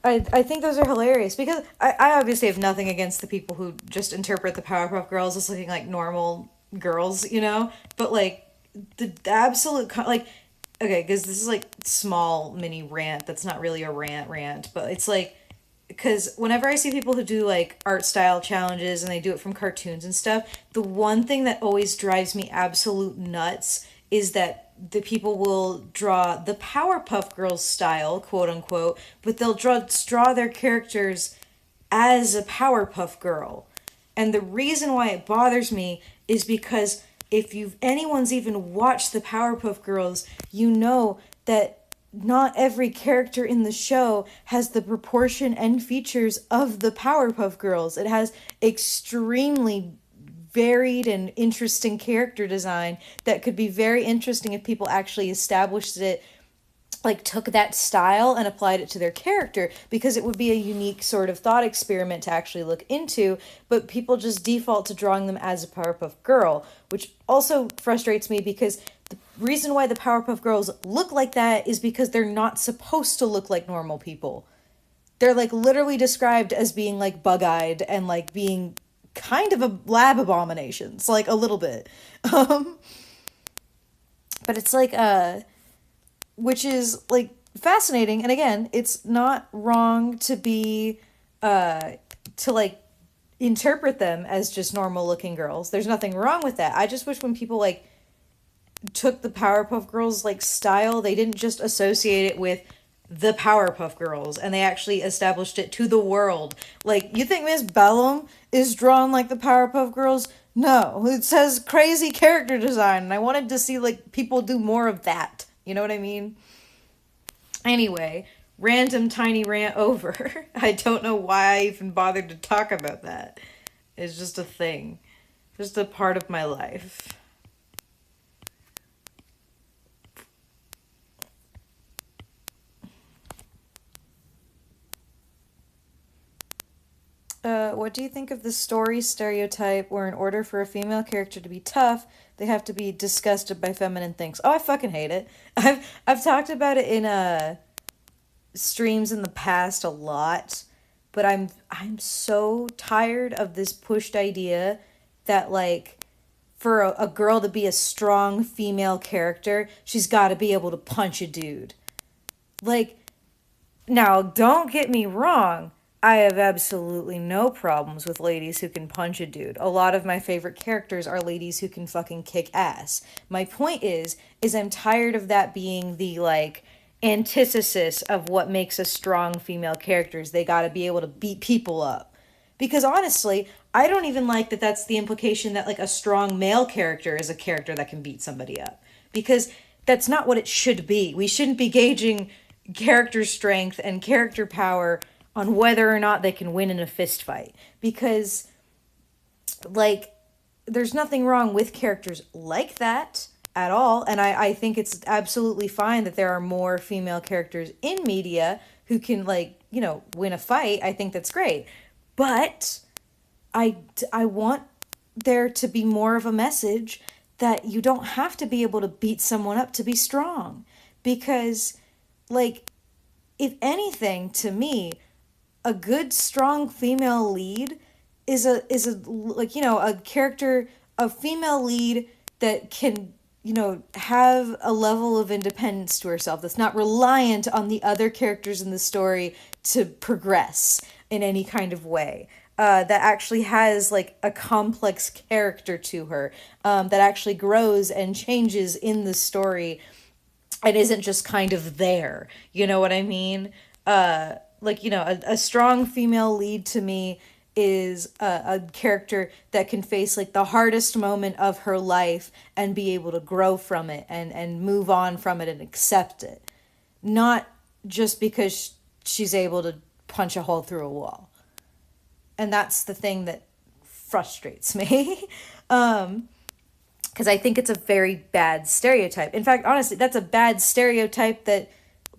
I think those are hilarious because I obviously have nothing against the people who just interpret the Powerpuff Girls as looking like normal girls, you know? But like the absolute like okay, because this is like small mini rant that's not really a rant, but it's like because whenever I see people who do like art style challenges and they do it from cartoons and stuff, the one thing that always drives me absolute nuts is that the people will draw the Powerpuff Girls style, quote unquote, but they'll draw their characters as a Powerpuff Girl. And the reason why it bothers me is because if you've anyone's even watched the Powerpuff Girls, you know that not every character in the show has the proportion and features of the Powerpuff Girls. It has extremely varied and interesting character design that could be very interesting if people actually established it, like took that style and applied it to their character, because it would be a unique sort of thought experiment to actually look into. But people just default to drawing them as a Powerpuff Girl, which also frustrates me because the reason why the Powerpuff Girls look like that is because they're not supposed to look like normal people. They're like literally described as being like bug-eyed and like being kind of a lab abominations, like a little bit. But it's like which is like fascinating, and again, it's not wrong to be to like interpret them as just normal looking girls. There's nothing wrong with that. I just wish when people like took the Powerpuff Girls like style, they didn't just associate it with the Powerpuff Girls and they actually established it to the world. Like, you think Miss Bellum is drawn like the Powerpuff Girls? No, it says crazy character design, and I wanted to see like people do more of that. You know what I mean? Anyway, random tiny rant over. I don't know why I even bothered to talk about that. It's just a thing. Just a part of my life. What do you think of the story stereotype where in order for a female character to be tough, they have to be disgusted by feminine things? Oh, I fucking hate it. I've talked about it in streams in the past a lot, but I'm so tired of this pushed idea that like for a girl to be a strong female character, she's got to be able to punch a dude. Like, now, don't get me wrong. I have absolutely no problems with ladies who can punch a dude. A lot of my favorite characters are ladies who can fucking kick ass. My point is I'm tired of that being the, like, antithesis of what makes a strong female characters. They gotta be able to beat people up. Because honestly, I don't even like that that's the implication that, like, a strong male character is a character that can beat somebody up. Because that's not what it should be. We shouldn't be gauging character strength and character power on whether or not they can win in a fist fight, because like there's nothing wrong with characters like that at all, and I think it's absolutely fine that there are more female characters in media who can, like, you know, win a fight. I think that's great, but I want there to be more of a message that you don't have to be able to beat someone up to be strong, because like if anything, to me, a good strong female lead is a like, you know, a character, a female lead that can, you know, have a level of independence to herself that's not reliant on the other characters in the story to progress in any kind of way. That actually has like a complex character to her, that actually grows and changes in the story and isn't just kind of there. You know what I mean? Like, you know, a strong female lead to me is a character that can face like the hardest moment of her life and be able to grow from it and move on from it and accept it. Not just because she's able to punch a hole through a wall. And that's the thing that frustrates me. because I think it's a very bad stereotype. In fact, honestly, that's a bad stereotype that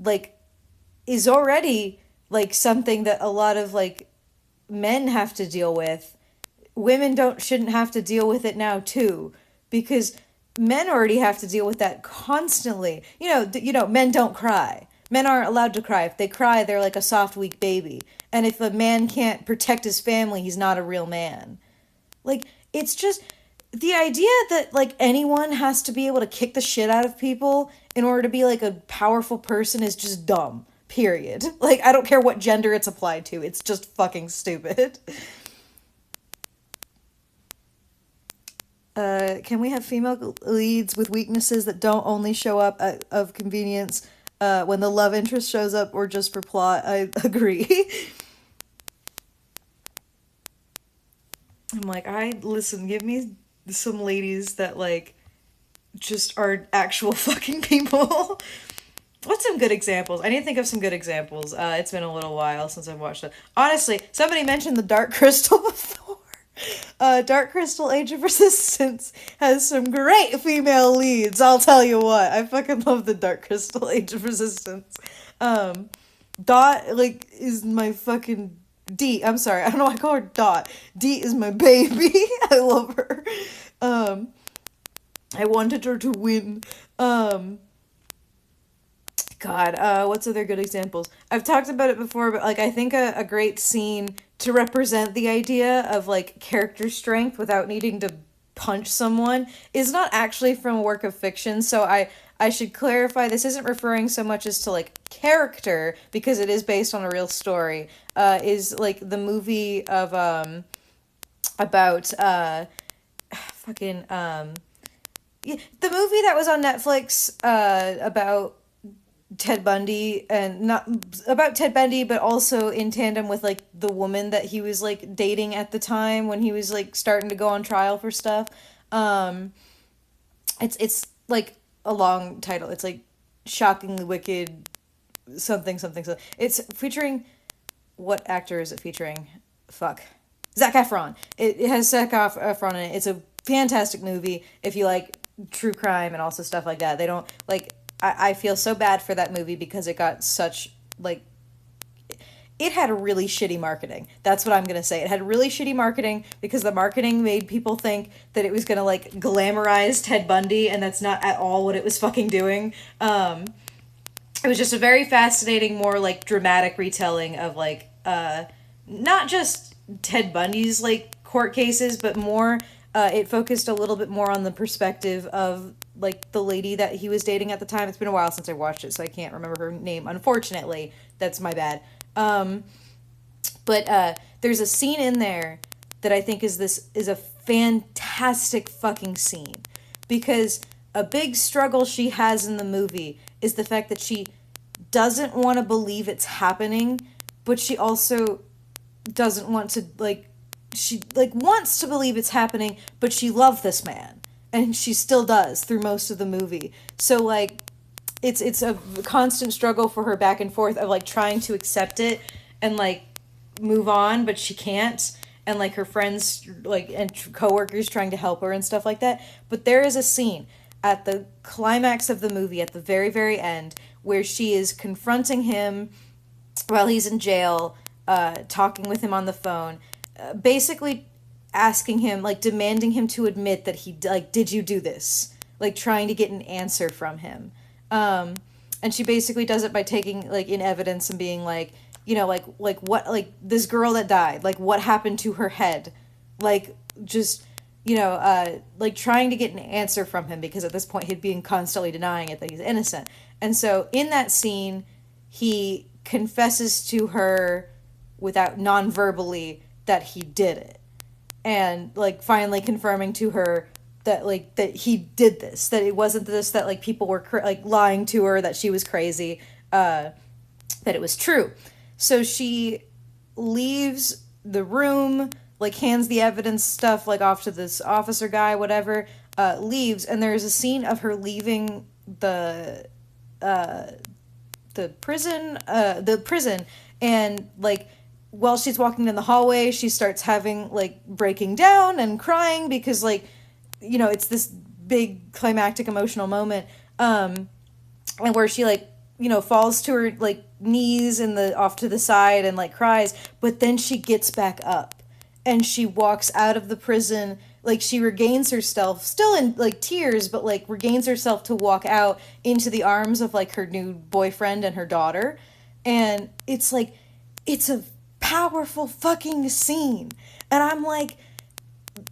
like is already like something that a lot of like men have to deal with. Women don't shouldn't have to deal with it now too, because men already have to deal with that constantly. Men don't cry. Men aren't allowed to cry. If they cry, they're like a soft, weak baby. And if a man can't protect his family, he's not a real man. Like, it's just the idea that like anyone has to be able to kick the shit out of people in order to be like a powerful person is just dumb. Period. Like, I don't care what gender it's applied to. It's just fucking stupid. Can we have female leads with weaknesses that don't only show up of convenience when the love interest shows up or just for plot? I agree. I'm like, listen, give me some ladies that like just are actual fucking people. What's some good examples? I need to think of some good examples. It's been a little while since I've watched it. Honestly, somebody mentioned the Dark Crystal before. Dark Crystal Age of Resistance has some great female leads, I'll tell you what. I fucking love the Dark Crystal Age of Resistance. Dot, like, is my fucking... I'm sorry, I don't know why I call her Dot. Dee is my baby. I love her. I wanted her to win. What's other good examples? I've talked about it before, but like I think a great scene to represent the idea of like character strength without needing to punch someone is not actually from a work of fiction. So I should clarify, this isn't referring so much as to like character, because it is based on a real story. Is like the movie of about yeah, the movie that was on Netflix about Ted Bundy, and not about Ted Bundy, but also in tandem with like the woman that he was like dating at the time when he was like starting to go on trial for stuff. It's like a long title. It's like Shockingly Wicked something something something. It's featuring, what actor is it featuring? Fuck. Zac Efron. It has Zac Efron in it. It's a fantastic movie if you like true crime and also stuff like that. They don't like. I feel so bad for that movie because it got such like. It had really shitty marketing. That's what I'm gonna say. It had really shitty marketing because the marketing made people think that it was gonna like glamorize Ted Bundy, and that's not at all what it was fucking doing. It was just a very fascinating, more like dramatic retelling of like not just Ted Bundy's like court cases, but more it focused a little bit more on the perspective of like the lady that he was dating at the time. It's been a while since I watched it, so I can't remember her name. Unfortunately, that's my bad. But there's a scene in there that I think is a fantastic fucking scene, because a big struggle she has in the movie is the fact that she doesn't want to believe it's happening, but she also doesn't want to like, she like wants to believe it's happening, but she loved this man, and she still does through most of the movie. So like it's a constant struggle for her back and forth of like trying to accept it and like move on, but she can't, and like her friends like and coworkers trying to help her and stuff like that. But there is a scene at the climax of the movie at the very very end where she is confronting him while he's in jail, talking with him on the phone, basically asking him, like demanding him to admit that he like, did you do this, like trying to get an answer from him. And she basically does it by taking like in evidence and being like, you know, like what, like this girl that died, like what happened to her head, like just, you know, like trying to get an answer from him, because at this point he'd been constantly denying it that he's innocent. And so in that scene he confesses to her without non-verbally that he did it, and like finally confirming to her that like that he did this, that it wasn't this, that like people were like lying to her, that she was crazy, that it was true. So she leaves the room, like hands the evidence stuff like off to this officer guy, whatever, leaves, and there's a scene of her leaving the prison, and like while she's walking in the hallway she starts having like breaking down and crying because like, you know, it's this big climactic emotional moment, and where she like, you know, falls to her like knees in the off to the side and like cries, but then she gets back up and she walks out of the prison, like she regains herself, still in like tears, but like regains herself to walk out into the arms of like her new boyfriend and her daughter. And it's like, it's a powerful fucking scene. And I'm like,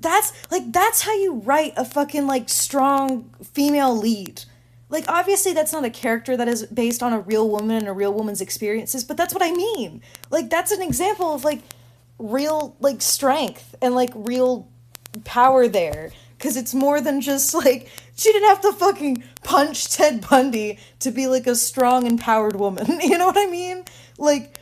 that's how you write a fucking like strong female lead. Like, obviously that's not a character that is based on a real woman and a real woman's experiences, but that's what I mean. Like, that's an example of like real like strength and like real power there, because it's more than just like, she didn't have to fucking punch Ted Bundy to be like a strong empowered woman. You know what I mean? Like,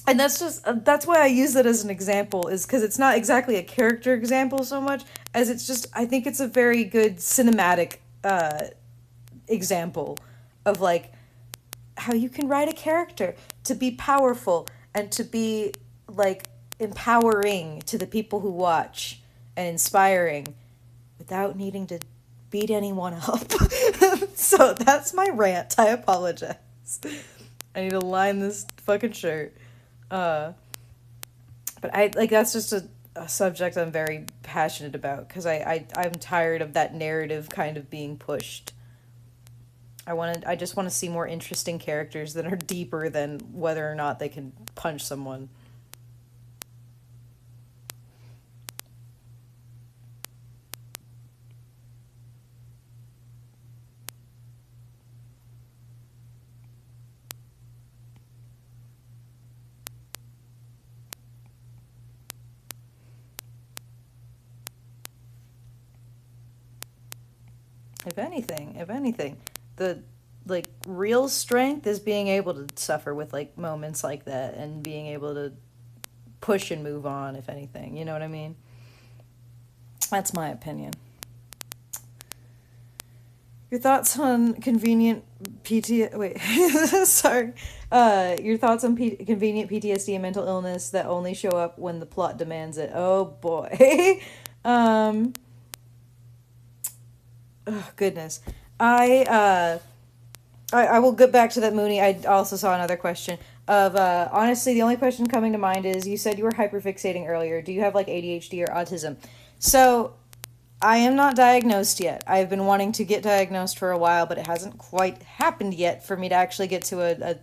and that's just that's why I use it as an example, is because it's not exactly a character example so much as it's just, I think it's a very good cinematic example of like how you can write a character to be powerful and to be like empowering to the people who watch and inspiring without needing to beat anyone up. So that's my rant. I apologize. I need to line this fucking shirt. But I like, that's just a subject I'm very passionate about, because I'm tired of that narrative kind of being pushed. I just want to see more interesting characters that are deeper than whether or not they can punch someone. If anything, the like real strength is being able to suffer with like moments like that and being able to push and move on, if anything. You know what I mean? That's my opinion. Your thoughts on convenient PT... Wait, sorry. Your thoughts on convenient PTSD and mental illness that only show up when the plot demands it. Oh, boy. um... Oh, goodness. I will get back to that, Mooney. I also saw another question of, honestly, the only question coming to mind is, you said you were hyperfixating earlier. Do you have, like, ADHD or autism? So, I am not diagnosed yet. I've been wanting to get diagnosed for a while, but it hasn't quite happened yet for me to actually get to a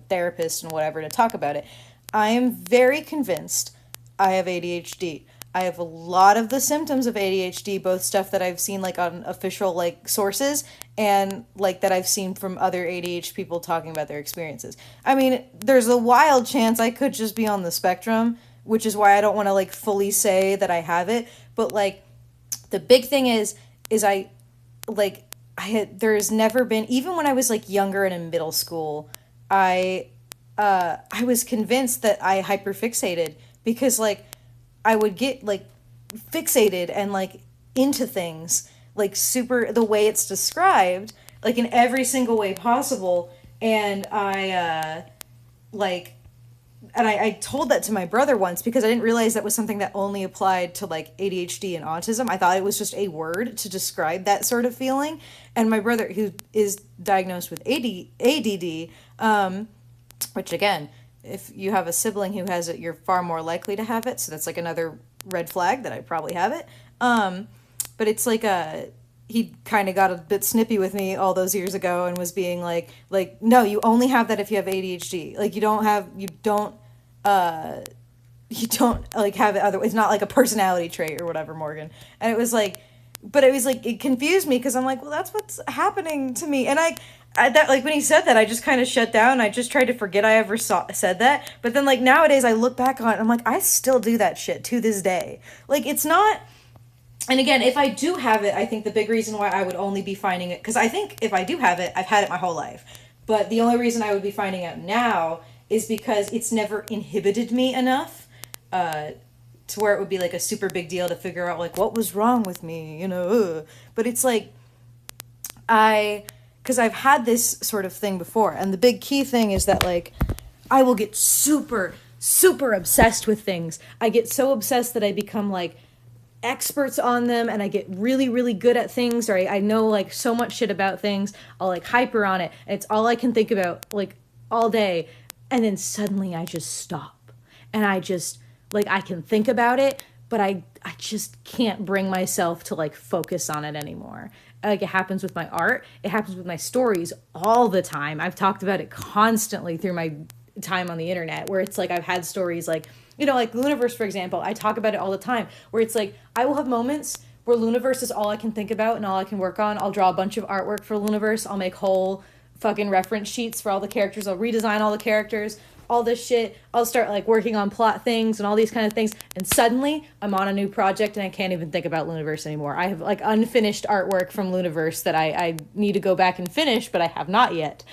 therapist and whatever to talk about it. I am very convinced I have ADHD. I have a lot of the symptoms of ADHD, both stuff that I've seen like on official like sources and like that I've seen from other ADHD people talking about their experiences. I mean, there's a wild chance I could just be on the spectrum, which is why I don't want to like fully say that I have it, but like the big thing is I like there's never been, even when I was like younger and in middle school, I was convinced that I hyperfixated because like I would get like fixated and like into things like super the way it's described, like in every single way possible. And I told that to my brother once because I didn't realize that was something that only applied to like ADHD and autism. I thought it was just a word to describe that sort of feeling. And my brother, who is diagnosed with ADD, which again, if you have a sibling who has it, you're far more likely to have it. So that's like another red flag that I probably have it. But it's like he kind of got a bit snippy with me all those years ago and was being like, no, you only have that if you have ADHD. Like you don't like have it otherwise. It's not like a personality trait or whatever, Morgan. And it was like, but it was like, it confused me because I'm like, well, that's what's happening to me. And I that like when he said that, I just kind of shut down. I just tried to forget I ever said that. But then like nowadays I look back on it, I'm like, I still do that shit to this day. Like it's not. And again, if I do have it, I think the big reason why I would only be finding it, because I think if I do have it, I've had it my whole life. But the only reason I would be finding out now is because it's never inhibited me enough to where it would be like a super big deal to figure out like what was wrong with me, you know. But it's like because I've had this sort of thing before, and the big key thing is that like I will get super, super obsessed with things. I get so obsessed that I become like experts on them and I get really, really good at things, or I know like so much shit about things, I'll like hyper on it. And it's all I can think about like all day. And then suddenly I just stop. And I just like I can think about it, but I just can't bring myself to like focus on it anymore. Like it happens with my art, it happens with my stories all the time. I've talked about it constantly through my time on the internet, where it's like I've had stories like, you know, like Luniverse, for example. I talk about it all the time, where it's like I will have moments where Luniverse is all I can think about and all I can work on. I'll draw a bunch of artwork for Luniverse. I'll make whole fucking reference sheets for all the characters. I'll redesign all the characters, all this shit. I'll start like working on plot things and all these kind of things. And suddenly I'm on a new project and I can't even think about Luniverse anymore. I have like unfinished artwork from Luniverse that I need to go back and finish, but I have not yet.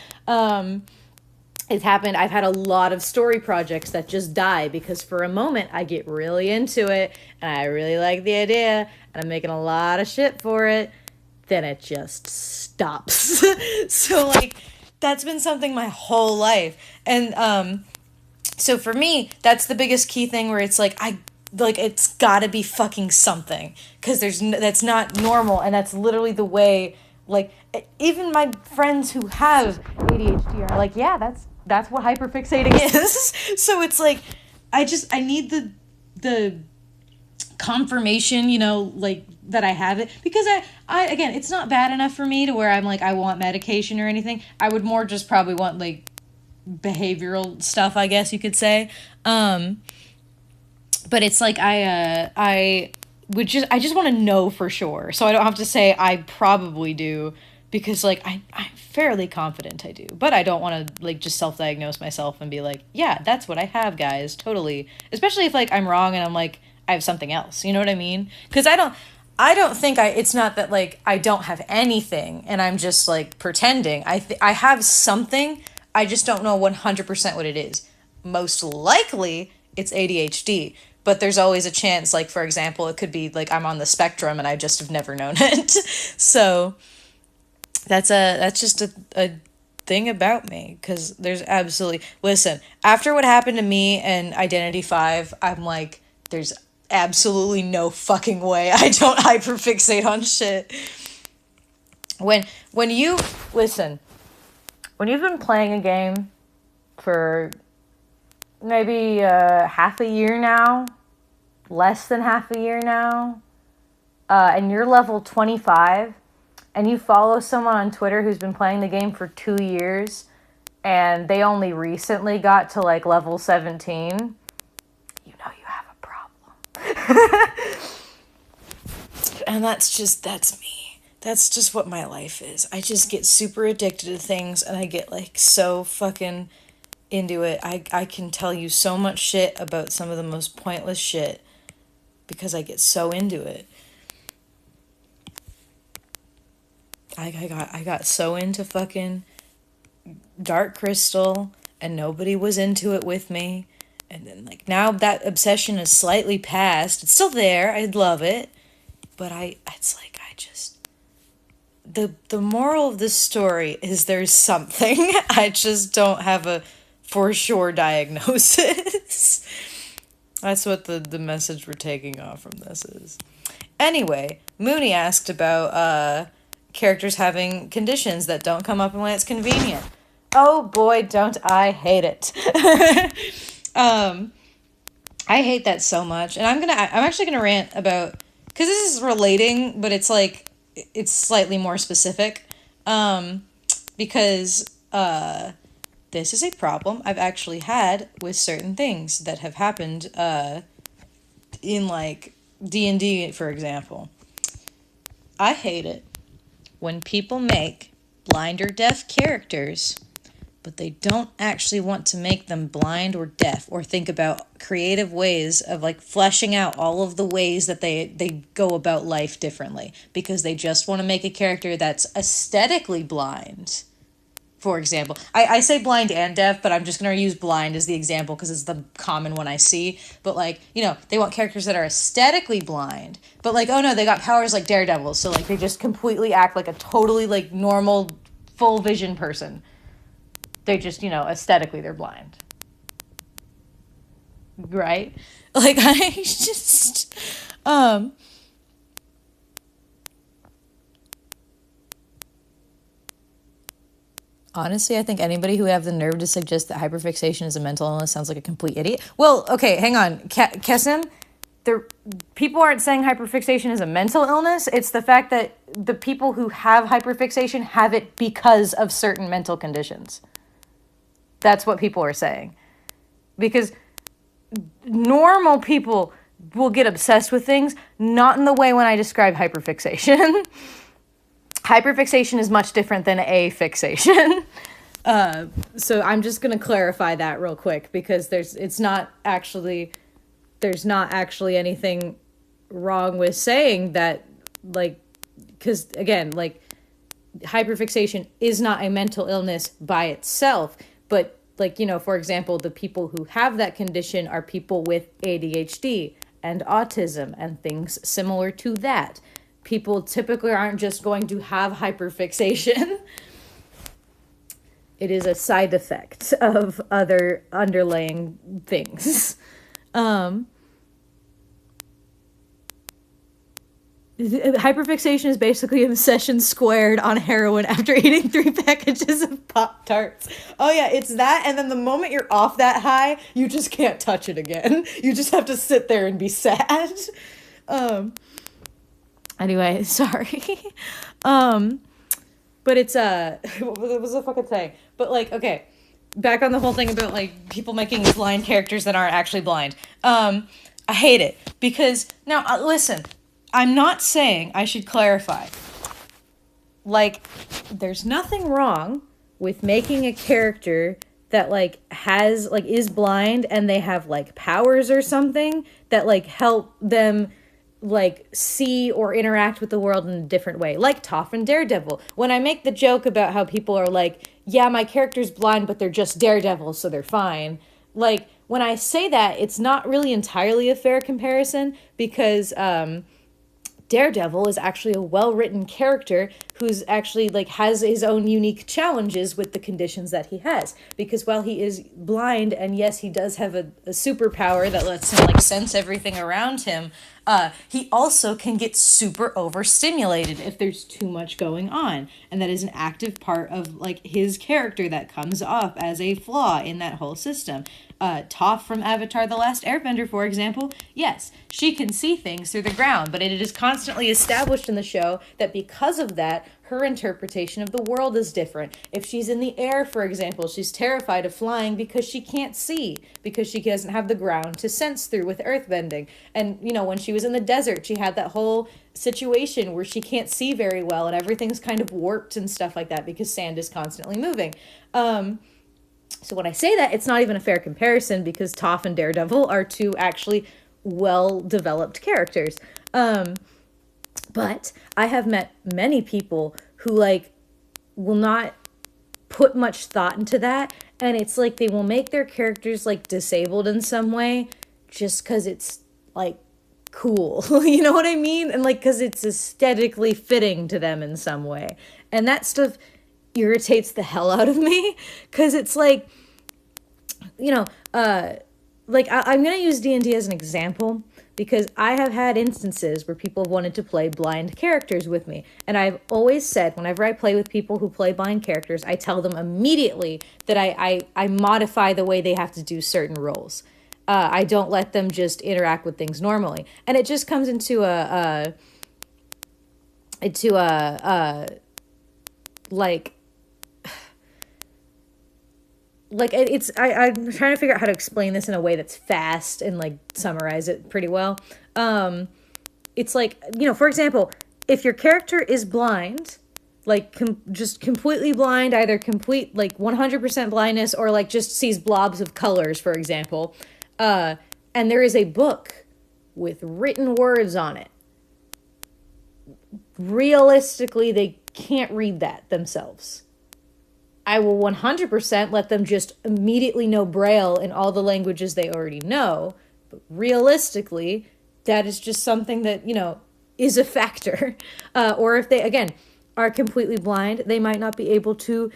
It's happened. I've had a lot of story projects that just die because for a moment I get really into it and I really like the idea and I'm making a lot of shit for it. Then it just stops. So like that's been something my whole life. And so for me, that's the biggest key thing, where it's like it's got to be fucking something, because that's not normal, and that's literally the way. Like even my friends who have ADHD are like, yeah, that's what hyperfixating is. So it's like I need the confirmation, you know, like that I have it, because I again, it's not bad enough for me to where I'm like I want medication or anything. I would more just probably want like behavioral stuff, I guess you could say. But it's like I just want to know for sure, so I don't have to say I probably do, because like I'm fairly confident I do, but I don't want to like just self-diagnose myself and be like, yeah, that's what I have, guys, totally. Especially if like I'm wrong and I'm like I have something else, you know what I mean? Because I don't think it's not that like I don't have anything and I'm just like pretending. I have something. I just don't know 100% what it is. Most likely it's ADHD, but there's always a chance, like for example, it could be like I'm on the spectrum and I just have never known it. So that's just a thing about me, because there's absolutely, listen, after what happened to me and Identity 5, I'm like, there's absolutely no fucking way I don't hyperfixate on shit. When you've been playing a game for maybe half a year now, less than half a year now, and you're level 25, and you follow someone on Twitter who's been playing the game for 2 years, and they only recently got to like level 17, you know you have a problem. And that's me. That's just what my life is. I just get super addicted to things, and I get like so fucking into it. I can tell you so much shit about some of the most pointless shit because I get so into it. I got so into fucking Dark Crystal, and nobody was into it with me. And then like now that obsession is slightly past. It's still there. I love it. But it's like the moral of this story is there's something. I just don't have a for sure diagnosis. That's what the message we're taking off from this is. Anyway, Mooney asked about characters having conditions that don't come up when it's convenient. Oh boy, don't I hate it. I hate that so much. And I'm actually gonna rant about, because this is relating, but it's like it's slightly more specific, because this is a problem I've actually had with certain things that have happened in like D&D, for example. I hate it when people make blind or deaf characters, but they don't actually want to make them blind or deaf, or think about creative ways of like fleshing out all of the ways that they go about life differently, because they just want to make a character that's aesthetically blind. For example, I say blind and deaf, but I'm just going to use blind as the example because it's the common one I see. But like, you know, they want characters that are aesthetically blind, but like, oh no, they got powers like Daredevil. So like they just completely act like a totally like normal full vision person. They just, you know, aesthetically they're blind. Right? Like I just, Honestly, I think anybody who have the nerve to suggest that hyperfixation is a mental illness sounds like a complete idiot. Well, okay, hang on. Kessim, the people aren't saying hyperfixation is a mental illness. It's the fact that the people who have hyperfixation have it because of certain mental conditions. That's what people are saying. Because normal people will get obsessed with things, not in the way when I describe hyperfixation. Hyperfixation is much different than a fixation. So I'm just going to clarify that real quick because there's not actually anything wrong with saying that, like, because again, like, hyperfixation is not a mental illness by itself, but, like, you know, for example, the people who have that condition are people with ADHD and autism and things similar to that. People typically aren't just going to have hyperfixation. It is a side effect of other underlying things. Hyperfixation is basically an obsession squared on heroin after eating 3 packages of Pop-Tarts. Oh yeah, it's that, and then the moment you're off that high, you just can't touch it again. You just have to sit there and be sad. Anyway, sorry. But it's, what was the fucking thing? But, like, okay, back on the whole thing about, like, people making blind characters that aren't actually blind. I hate it, because, now, listen, I'm not saying, I should clarify, like, there's nothing wrong with making a character that, like, has, like, is blind and they have, like, powers or something that, like, help them, like, see or interact with the world in a different way, like Toph and Daredevil. When I make the joke about how people are like, yeah, my character's blind, but they're just Daredevil, so they're fine. Like, when I say that, it's not really entirely a fair comparison because, Daredevil is actually a well-written character who's actually, like, has his own unique challenges with the conditions that he has. Because while he is blind, and yes, he does have a superpower that lets him, like, sense everything around him, he also can get super overstimulated if there's too much going on. And that is an active part of, like, his character that comes up as a flaw in that whole system. Toph from Avatar The Last Airbender, for example, yes, she can see things through the ground, but it is constantly established in the show that because of that, her interpretation of the world is different. If she's in the air, for example, she's terrified of flying because she can't see, because she doesn't have the ground to sense through with earthbending. And, you know, when she was in the desert, she had that whole situation where she can't see very well and everything's kind of warped and stuff like that because sand is constantly moving. So when I say that, it's not even a fair comparison because Toph and Daredevil are two actually well-developed characters. But I have met many people who, like, will not put much thought into that, and it's like they will make their characters, like, disabled in some way just because it's, like, cool. You know what I mean? And, like, because it's aesthetically fitting to them in some way. And that stuff irritates the hell out of me because it's like, you know, like, I'm going to use D&D as an example because I have had instances where people have wanted to play blind characters with me. And I've always said, whenever I play with people who play blind characters, I tell them immediately that I modify the way they have to do certain roles. I don't let them just interact with things normally. And it just comes into like I'm trying to figure out how to explain this in a way that's fast and, like, summarize it pretty well. It's like, you know, for example, if your character is blind, like, just completely blind, either complete, like, 100% blindness or, like, just sees blobs of colors, for example, and there is a book with written words on it, realistically, they can't read that themselves. I will 100% let them just immediately know Braille in all the languages they already know. But realistically, that is just something that, you know, is a factor. Or if they, again, are completely blind, they might not be able to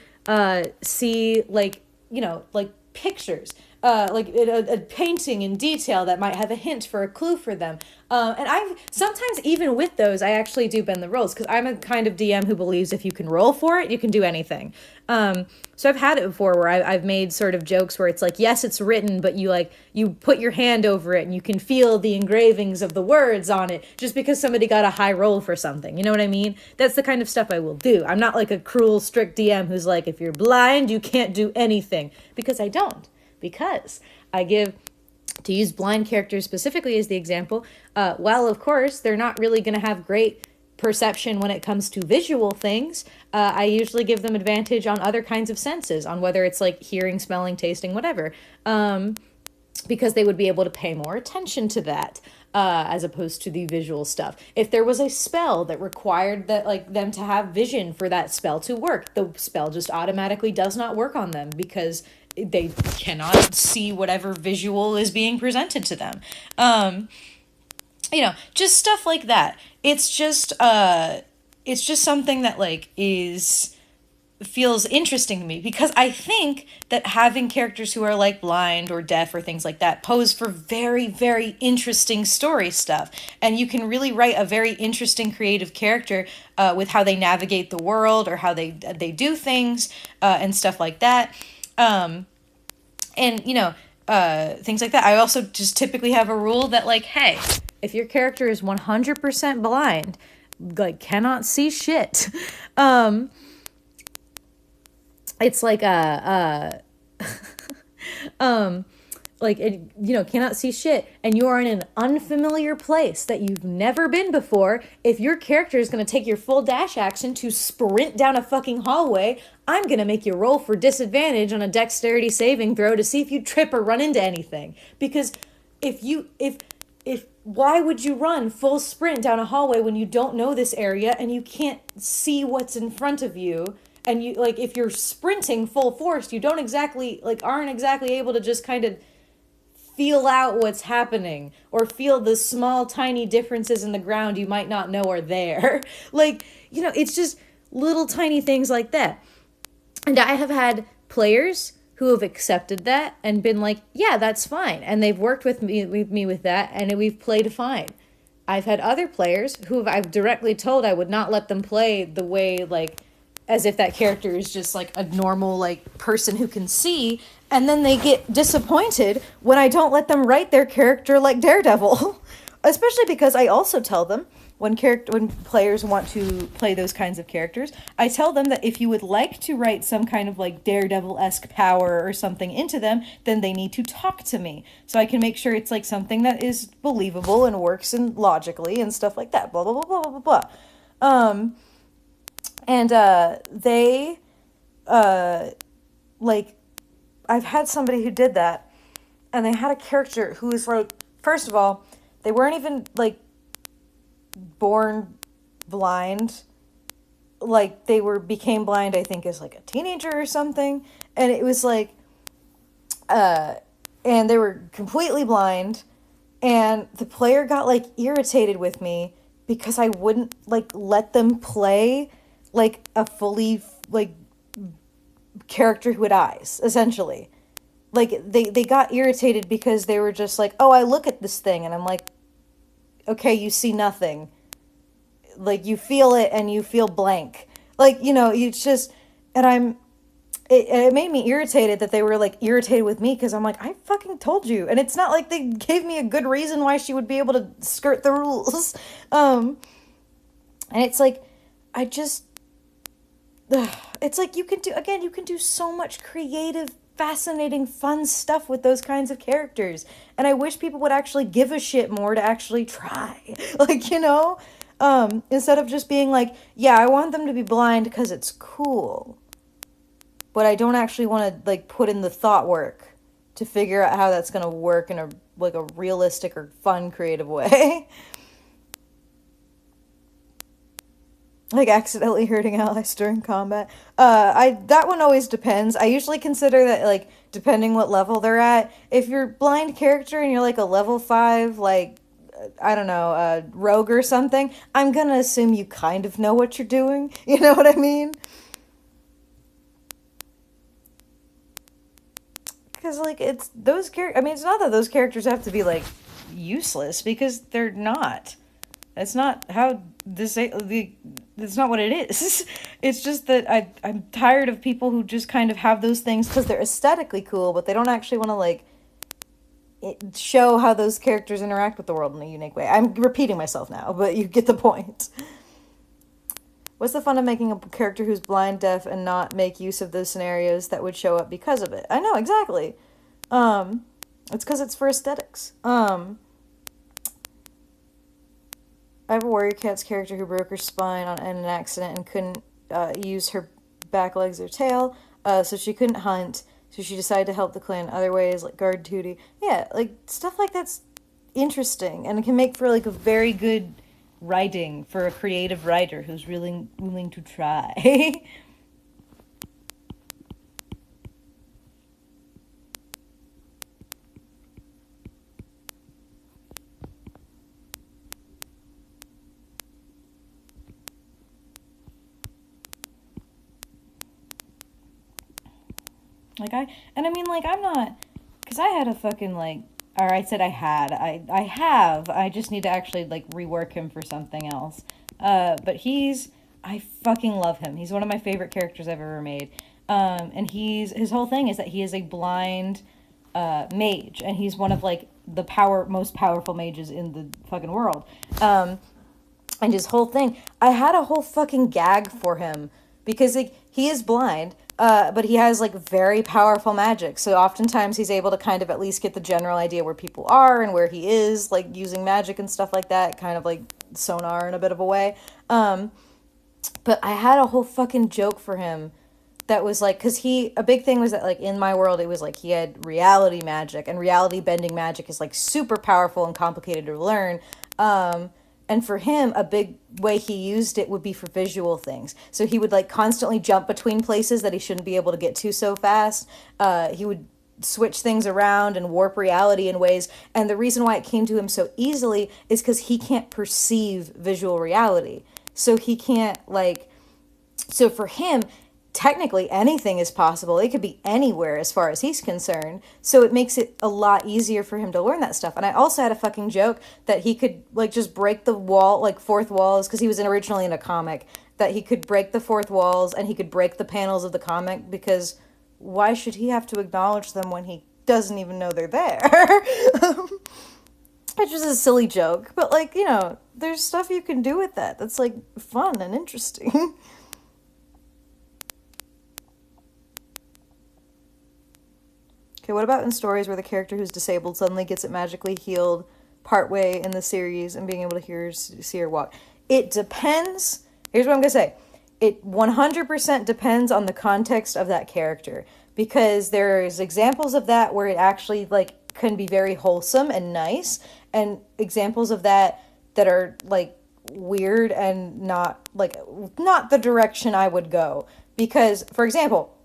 see, like, you know, like, pictures. like a painting in detail that might have a hint for a clue for them. And I've sometimes, even with those, I actually do bend the rules because I'm a kind of DM who believes if you can roll for it, you can do anything. So I've had it before where I've made sort of jokes where it's like, yes, it's written, but you put your hand over it and you can feel the engravings of the words on it just because somebody got a high roll for something. You know what I mean? That's the kind of stuff I will do. I'm not like a cruel, strict DM who's like, if you're blind, you can't do anything, because I don't. Because I give, to use blind characters specifically as the example, while of course they're not really going to have great perception when it comes to visual things, I usually give them advantage on other kinds of senses, on whether it's like hearing, smelling, tasting, whatever, because they would be able to pay more attention to that. As opposed to the visual stuff. If there was a spell that required that like them to have vision for that spell to work, the spell just automatically does not work on them because they cannot see whatever visual is being presented to them. Just stuff like that. It's just something that like feels interesting to me because I think that having characters who are like blind or deaf or things like that pose for very, very interesting story stuff. And you can really write a very interesting creative character with how they navigate the world or how they do things and stuff like that. Things like that. I also just typically have a rule that like, hey, if your character is 100% blind, like cannot see shit, it's like cannot see shit, and you are in an unfamiliar place that you've never been before. If your character is going to take your full dash action to sprint down a fucking hallway, I'm going to make you roll for disadvantage on a dexterity saving throw to see if you trip or run into anything. Because why would you run full sprint down a hallway when you don't know this area and you can't see what's in front of you? And you like if you're sprinting full force, you don't exactly aren't exactly able to just kind of feel out what's happening or feel the small tiny differences in the ground you might not know are there. It's just little tiny things like that. And I have had players who have accepted that and been like, yeah, that's fine. And they've worked with me with that and we've played fine. I've had other players who I've directly told I would not let them play the way as if that character is just like a normal person who can see, and then they get disappointed when I don't let them write their character like Daredevil. Especially because I also tell them when players want to play those kinds of characters, I tell them that if you would like to write some kind of Daredevil-esque power or something into them, then they need to talk to me so I can make sure it's something that is believable and works and logically and stuff like that. Blah blah blah blah blah blah. I've had somebody who did that, and they had a character who was first of all, they weren't even born blind. They became blind, I think, as a teenager or something, and it was and they were completely blind, and the player got irritated with me because I wouldn't let them play a fully character who had eyes, essentially. They got irritated because they were just oh, I look at this thing and I'm okay, you see nothing. You feel it and you feel blank. It's just, and it made me irritated that they were irritated with me because I'm I fucking told you. And it's not they gave me a good reason why she would be able to skirt the rules. And it's I just, it's you can do so much creative, fascinating, fun stuff with those kinds of characters. And I wish people would actually give a shit more to actually try. Instead of just being yeah, I want them to be blind because it's cool. But I don't actually want to put in the thought work to figure out how that's going to work in a realistic or fun, creative way. Accidentally hurting allies during combat. That one always depends. I usually consider that, depending what level they're at. If you're a blind character and you're, a level 5, I don't know, rogue or something, I'm gonna assume you kind of know what you're doing. You know what I mean? Because, like, it's those characters. I mean, it's not that those characters have to be, like, useless, because they're not. That's not how that's not what it is. It's just that I'm tired of people who just kind of have those things because they're aesthetically cool, but they don't actually want to, like, show how those characters interact with the world in a unique way. I'm repeating myself now, but you get the point. What's the fun of making a character who's blind, deaf, and not make use of those scenarios that would show up because of it? I know, exactly. It's because it's for aesthetics. I have a warrior cat's character who broke her spine in an accident and couldn't use her back legs or tail, so she couldn't hunt, so she decided to help the clan other ways, like guard duty. Yeah, like, stuff like that's interesting, and it can make for, like, a very good writing for a creative writer who's really willing to try. I mean, like, I'm not, because I had a fucking, like, or I said I have, I just need to actually, like, rework him for something else. But I fucking love him. He's one of my favorite characters I've ever made. And his whole thing is that he is a blind, mage, and he's one of, like, the most powerful mages in the fucking world. And his whole thing, I had a whole fucking gag for him, because, like, he is blind, but he has, like, very powerful magic. So oftentimes he's able to kind of at least get the general idea where people are and where he is, like, using magic and stuff like that, kind of like sonar in a bit of a way. But I had a whole fucking joke for him that was, like, because a big thing was that, like, in my world, it was, like, he had reality magic, and reality bending magic is, like, super powerful and complicated to learn. And for him, a big way he used it would be for visual things. So he would, like, constantly jump between places that he shouldn't be able to get to so fast. He would switch things around and warp reality in ways. And the reason why it came to him so easily is because he can't perceive visual reality. So he can't, like... So for him, technically anything is possible. It could be anywhere as far as he's concerned. So it makes it a lot easier for him to learn that stuff. And I also had a fucking joke that he could, like, just break the wall, like, fourth walls, because he was originally in a comic, that he could break the fourth walls and he could break the panels of the comic, because why should he have to acknowledge them when he doesn't even know they're there? Which is a silly joke, but, like, you know, there's stuff you can do with that that's, like, fun and interesting. Okay, what about in stories where the character who's disabled suddenly gets it magically healed partway in the series and being able to see her walk? It depends. Here's what I'm going to say. It 100% depends on the context of that character, because there's examples of that where it actually, like, can be very wholesome and nice, and examples of that are, like, weird and not the direction I would go. Because, for example,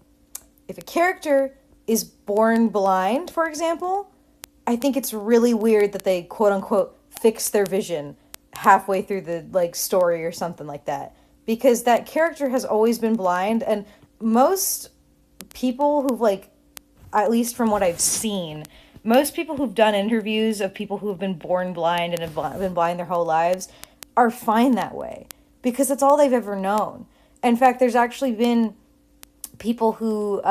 if a character is born blind, for example, I think it's really weird that they, quote-unquote, fix their vision halfway through the, like, story or something like that. Because that character has always been blind, and most people who've, like, at least from what I've seen, most people who've done interviews of people who have been born blind and have been blind their whole lives are fine that way. Because that's all they've ever known. In fact, there's actually been people who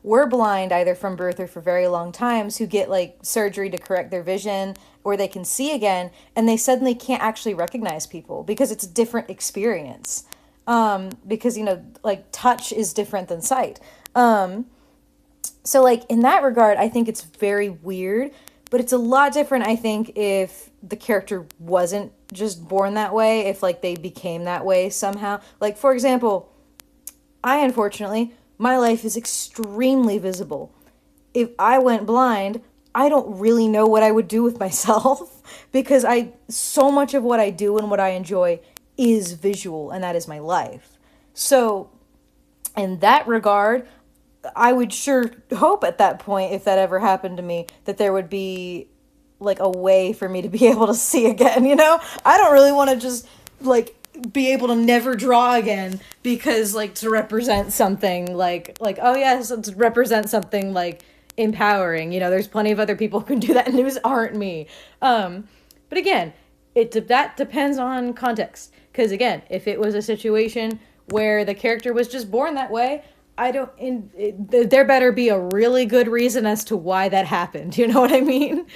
were blind either from birth or for very long times who get, like, surgery to correct their vision, or they can see again, and they suddenly can't actually recognize people because it's a different experience. Because, you know, like, touch is different than sight. So, like, in that regard, I think it's very weird, but it's a lot different, I think, if the character wasn't just born that way, if, like, they became that way somehow. Like, for example, unfortunately, my life is extremely visible. If I went blind, I don't really know what I would do with myself because so much of what I do and what I enjoy is visual, and that is my life. So, in that regard, I would sure hope at that point, if that ever happened to me, that there would be, like, a way for me to be able to see again, you know? I don't really want to just, like, be able to never draw again because, like, to represent something like oh yes, to represent something like, empowering. You know, there's plenty of other people who can do that, and those aren't me. But again, that depends on context. Because again, if it was a situation where the character was just born that way, there better be a really good reason as to why that happened. You know what I mean?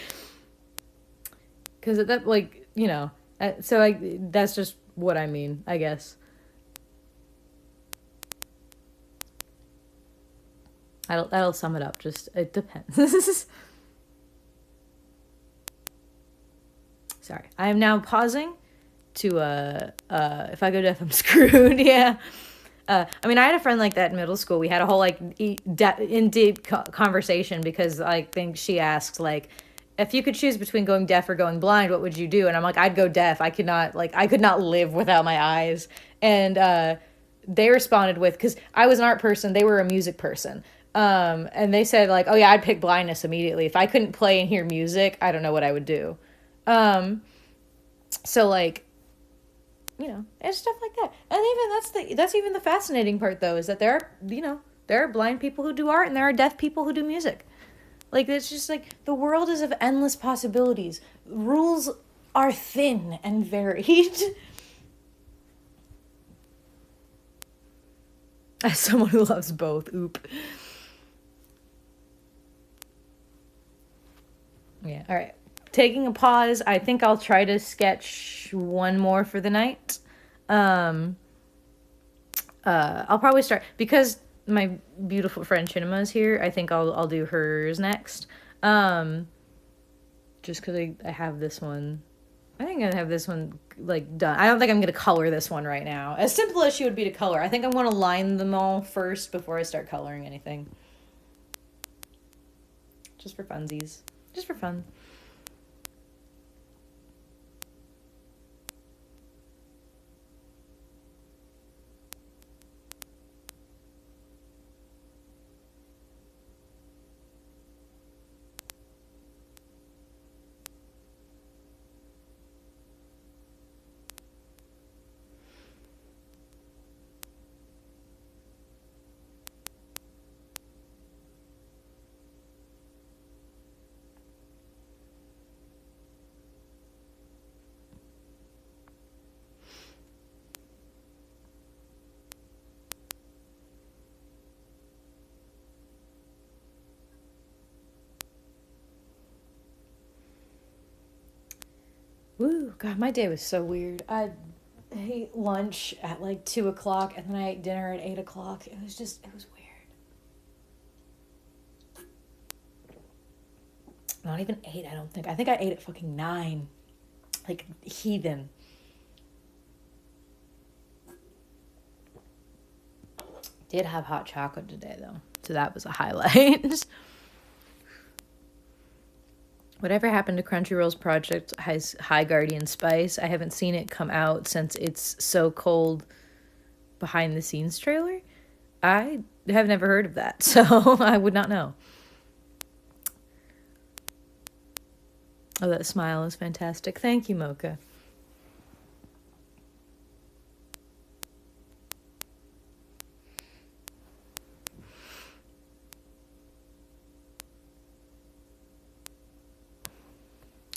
Because that, like, you know, that's just what I mean, I guess. That'll sum it up. Just, it depends. Sorry. I am now pausing to, if I go deaf, I'm screwed. Yeah. I mean, I had a friend like that in middle school. We had a whole, like, in deep conversation because I think she asked, like, if you could choose between going deaf or going blind, what would you do? And I'm like, I'd go deaf. I could not live without my eyes. And they responded with, because I was an art person, they were a music person. And they said, like, oh yeah, I'd pick blindness immediately. If I couldn't play and hear music, I don't know what I would do. So, like, you know, and stuff like that. And even that's even the fascinating part, though, is that there are blind people who do art and there are deaf people who do music. Like, it's just like the world is of endless possibilities. Rules are thin and varied. As someone who loves both, oop. Yeah, all right. Taking a pause. I think I'll try to sketch one more for the night. I'll probably start because my beautiful friend Chinema is here. I think I'll do hers next. Just because I have this one. I think I have this one, like, done. I don't think I'm going to color this one right now. As simple as she would be to color. I think I'm going to line them all first before I start coloring anything. Just for funsies. Just for fun. Woo, God, my day was so weird. I ate lunch at like 2 o'clock and then I ate dinner at 8 o'clock. It was weird. Not even 8, I don't think. I think I ate at fucking 9. Like, heathen. Did have hot chocolate today, though. So that was a highlight. Whatever happened to Crunchyroll's project has High Guardian Spice? I haven't seen it come out since it's so cold behind the scenes trailer. I have never heard of that, so I would not know. Oh, that smile is fantastic. Thank you, Mocha.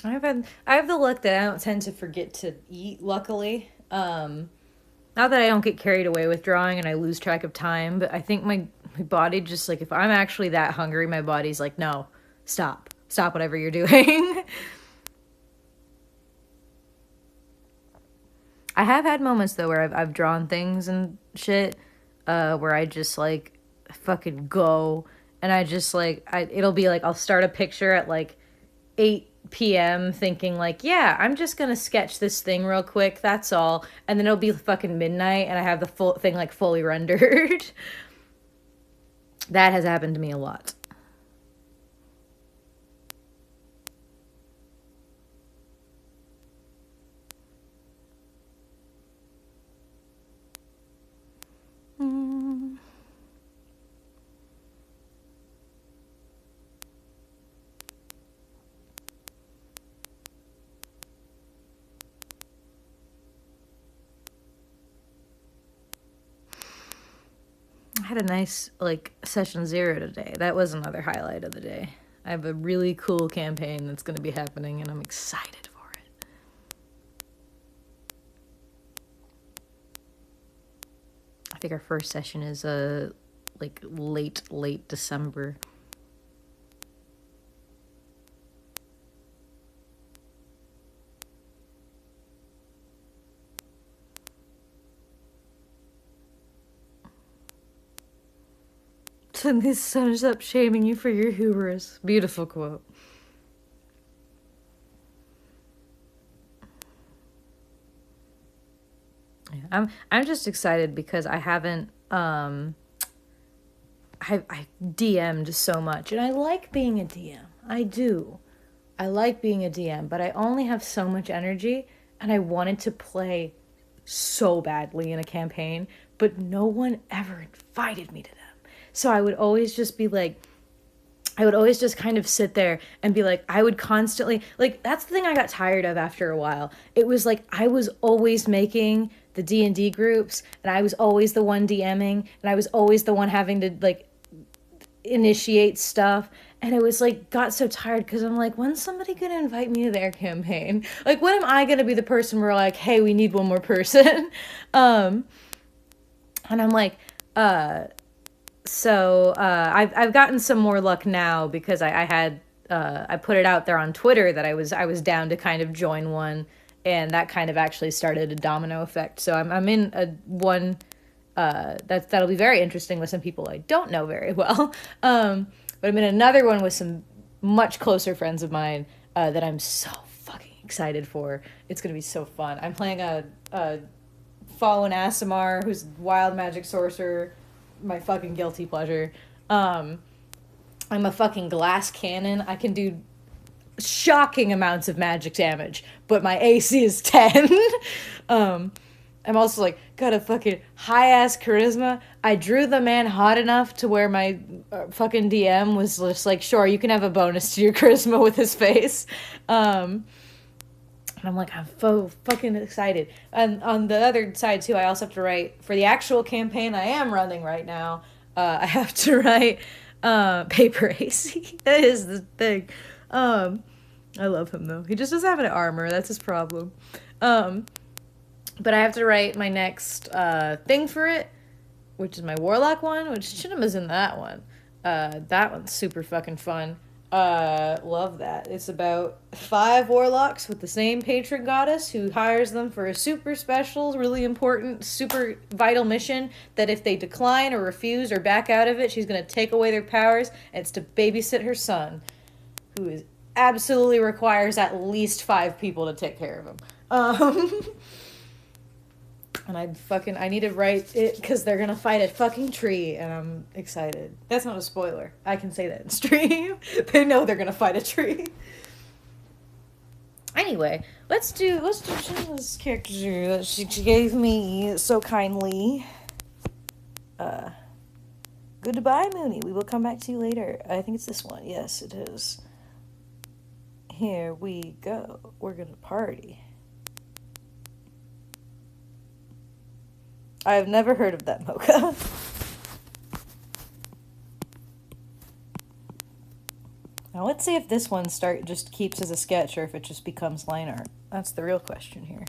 I have the luck that I don't tend to forget to eat, luckily. Not that I don't get carried away with drawing and I lose track of time, but I think my body just, like, if I'm actually that hungry, my body's like, no, stop. Stop whatever you're doing. I have had moments, though, where I've drawn things and shit, where I just, like, fucking go, and I just, like, it'll be like, I'll start a picture at, like, 8 p.m. thinking, like, yeah, I'm just gonna sketch this thing real quick, that's all, and then it'll be fucking midnight, and I have the full thing, like, fully rendered. That has happened to me a lot. had a nice, like, session 0 today. That was another highlight of the day. I have a really cool campaign that's going to be happening, and I'm excited for it. I think our first session is, like, late December. Then this sums up shaming you for your hubris. Beautiful quote. Yeah, I'm just excited because I haven't I DM'd so much, and I like being a DM. I do. I like being a DM, but I only have so much energy, and I wanted to play so badly in a campaign, but no one ever invited me to them. So I would always just be like, I would always just kind of sit there and be like, I would constantly, like, that's the thing I got tired of after a while. It was like, I was always making the D&D groups, and I was always the one DMing, and I was always the one having to, like, initiate stuff. And it was like, got so tired because I'm like, when's somebody gonna invite me to their campaign? Like, when am I gonna be the person where like, hey, we need one more person? And I'm like, I've gotten some more luck now because I had I put it out there on Twitter that I was down to kind of join one, and that kind of actually started a domino effect. So I'm in a one that'll be very interesting with some people I don't know very well. But I'm in another one with some much closer friends of mine that I'm so fucking excited for. It's gonna be so fun. I'm playing a Fallen Aasimar, who's wild magic sorcerer, my fucking guilty pleasure. I'm a fucking glass cannon. I can do shocking amounts of magic damage, but my AC is 10. I'm also like got a fucking high ass charisma. I drew the man hot enough to where my fucking DM was just like, sure, you can have a bonus to your charisma with his face. And I'm like, I'm so fucking excited. And on the other side, too, I also have to write, for the actual campaign I am running right now, I have to write Paper AC. That is the thing. I love him, though. He just doesn't have an armor. That's his problem. But I have to write my next thing for it, which is my Warlock one, which Chinima's in that one. That one's super fucking fun. Love that. It's about 5 warlocks with the same patron goddess who hires them for a super special, really important, super vital mission that if they decline or refuse or back out of it, she's going to take away their powers, and it's to babysit her son, who is absolutely requires at least 5 people to take care of him. And I need to write it because they're gonna fight a fucking tree, and I'm excited. That's not a spoiler. I can say that in stream. They know they're gonna fight a tree. Anyway, let's do Shayla's character that she gave me so kindly. Goodbye, Mooney. We will come back to you later. I think it's this one. Yes, it is. Here we go. We're gonna party. I've never heard of that mocha. Now let's see if this one just keeps as a sketch or if it just becomes line art. That's the real question here.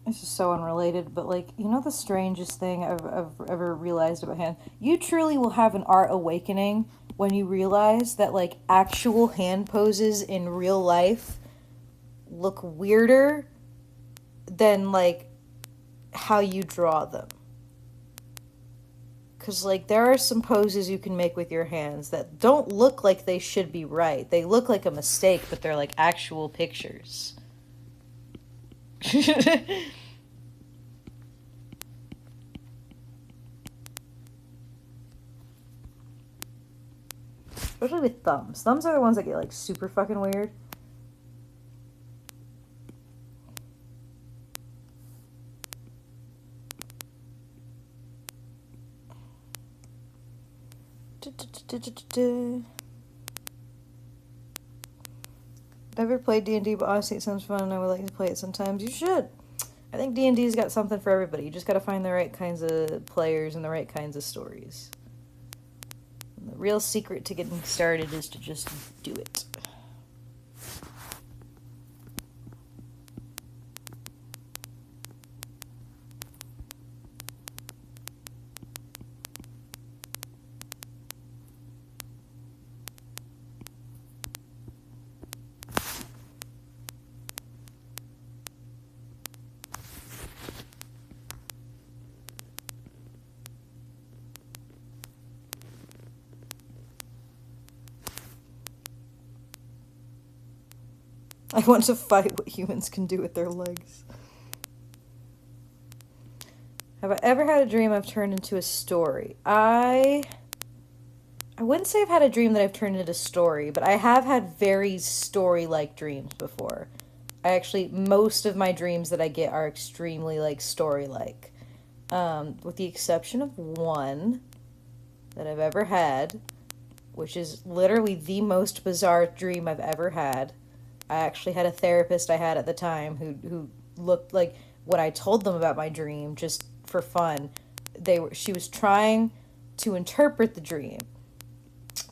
This is so unrelated, but like, you know the strangest thing I've ever realized about hand? You truly will have an art awakening when you realize that like actual hand poses in real life look weirder than like how you draw them. Because like there are some poses you can make with your hands that don't look like they should be right. They look like a mistake, but they're like actual pictures. Especially with thumbs. Thumbs are the ones that get like super fucking weird. Never played D&D, but honestly it sounds fun and I would like to play it sometimes. You should. I think D&D's got something for everybody. You just gotta find the right kinds of players and the right kinds of stories. And the real secret to getting started is to just do it. I want to fight what humans can do with their legs. Have I ever had a dream I've turned into a story? I wouldn't say I've had a dream that I've turned into a story, but I have had very story-like dreams before. Most of my dreams that I get are extremely, like, story-like. With the exception of one that I've ever had, which is literally the most bizarre dream I've ever had. I actually had a therapist I had at the time who looked like, when I told them about my dream, just for fun, she was trying to interpret the dream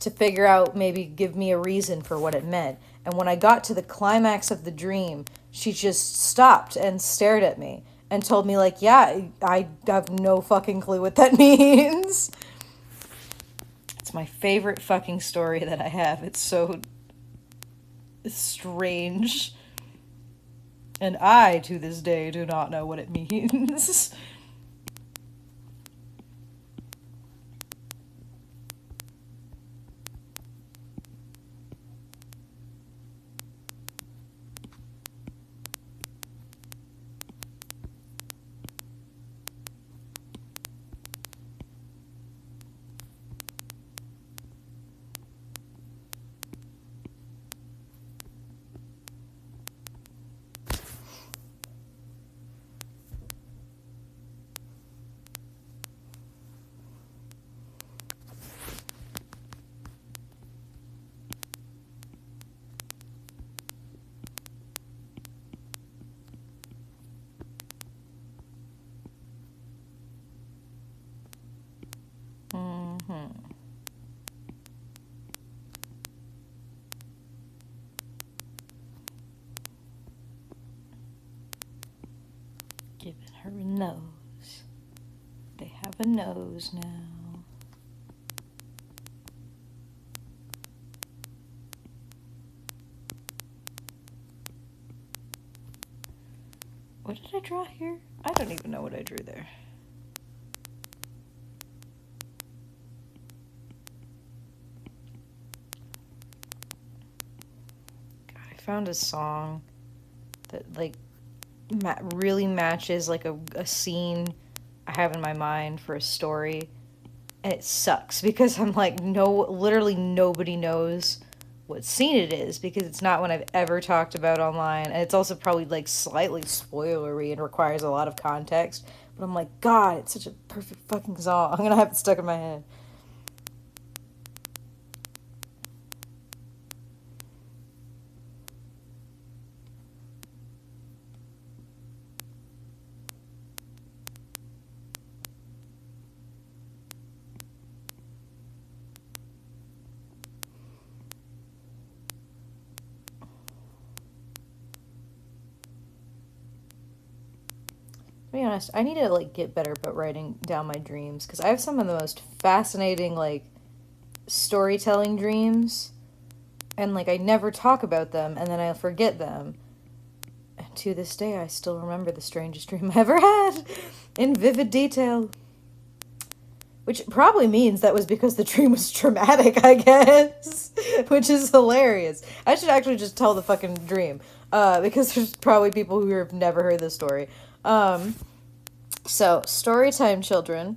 to figure out, maybe give me a reason for what it meant. And when I got to the climax of the dream, she just stopped and stared at me and told me, like, yeah, I have no fucking clue what that means. It's my favorite fucking story that I have. It's so strange. And I, to this day, do not know what it means. Giving her a nose. They have a nose now. What did I draw here? I don't even know what I drew there. God, I found a song that, like, really matches, like, a scene I have in my mind for a story. And it sucks because I'm like, literally nobody knows what scene it is because it's not one I've ever talked about online, and it's also probably, like, slightly spoilery and requires a lot of context, but I'm like, God, it's such a perfect fucking song. I'm gonna have it stuck in my head. To be honest, I need to, like, get better about writing down my dreams because I have some of the most fascinating, like, storytelling dreams, and, like, I never talk about them, and then I forget them. And to this day, I still remember the strangest dream I ever had in vivid detail. Which probably means that was because the dream was traumatic, I guess. Which is hilarious. I should actually just tell the fucking dream. Because there's probably people who have never heard this story. So, story time, children.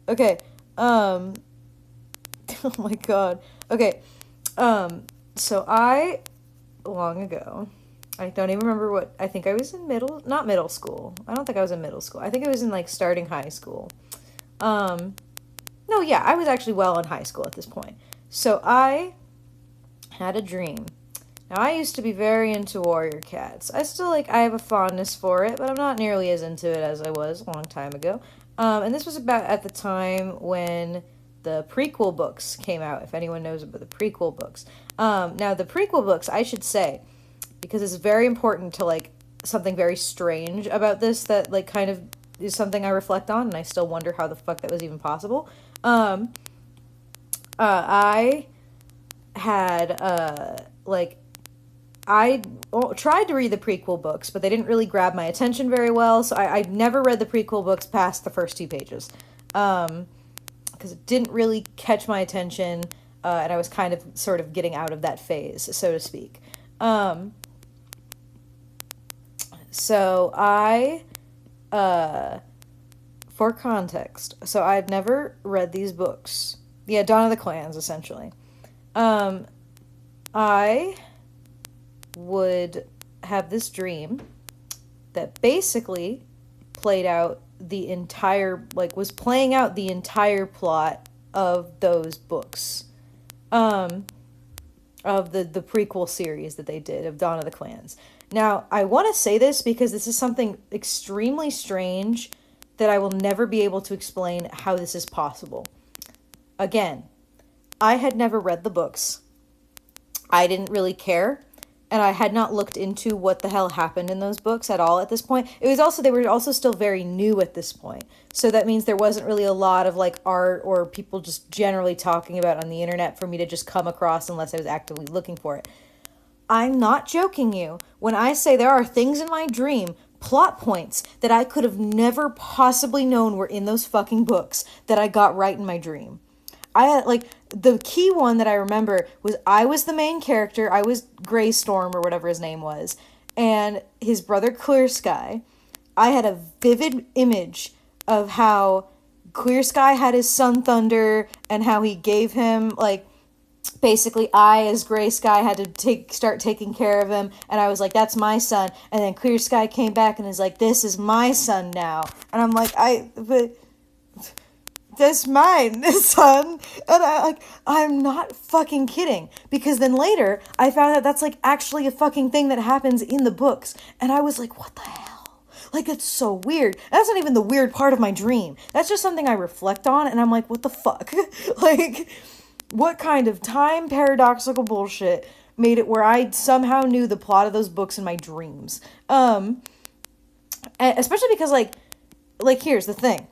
Okay, oh my god. Okay, so long ago, I don't even remember what, I think I was in not middle school. I don't think I was in middle school. I think I was in, like, starting high school. No, yeah, I was actually well in high school at this point. So I had a dream. Now, I used to be very into Warrior Cats. I still, like, I have a fondness for it, but I'm not nearly as into it as I was a long time ago. And this was about at the time when the prequel books came out, if anyone knows about the prequel books. Now, the prequel books, I should say, because it's very important to, like, something very strange about this that, like, kind of is something I reflect on, and I still wonder how the fuck that was even possible. I had, like, I tried to read the prequel books, but they didn't really grab my attention very well, so I never read the prequel books past the first 2 pages. Because it didn't really catch my attention, and I was kind of sort of getting out of that phase, so to speak. So I, for context, so I'd never read these books. Yeah, Dawn of the Clans, essentially. I would have this dream that basically played out the entire, like, was playing out the entire plot of those books. Of the prequel series that they did of Dawn of the Clans. Now, I want to say this because this is something extremely strange that I will never be able to explain how this is possible. Again, I had never read the books. I didn't really care, and I had not looked into what the hell happened in those books at all at this point. It was also, they were also still very new at this point. So that means there wasn't really a lot of, like, art or people just generally talking about on the internet for me to just come across unless I was actively looking for it. I'm not joking you when I say there are things in my dream, plot points, that I could have never possibly known were in those fucking books that I got right in my dream. I had, like, the key one that I remember was I was the main character. I was Greystorm or whatever his name was. And his brother Clear Sky. I had a vivid image of how Clear Sky had his son Thunder and how he gave him, like, basically I, as Gray Sky, had to start taking care of him. And I was like, that's my son. And then Clear Sky came back and is like, this is my son now. And I'm like, but that's mine, son. And I'm not fucking kidding. Because then later, I found out that's, like, actually a fucking thing that happens in the books. And I was like, what the hell? Like, it's so weird. That's not even the weird part of my dream. That's just something I reflect on, and I'm like, what the fuck? Like, what kind of time paradoxical bullshit made it where I somehow knew the plot of those books in my dreams? Especially because, like, here's the thing.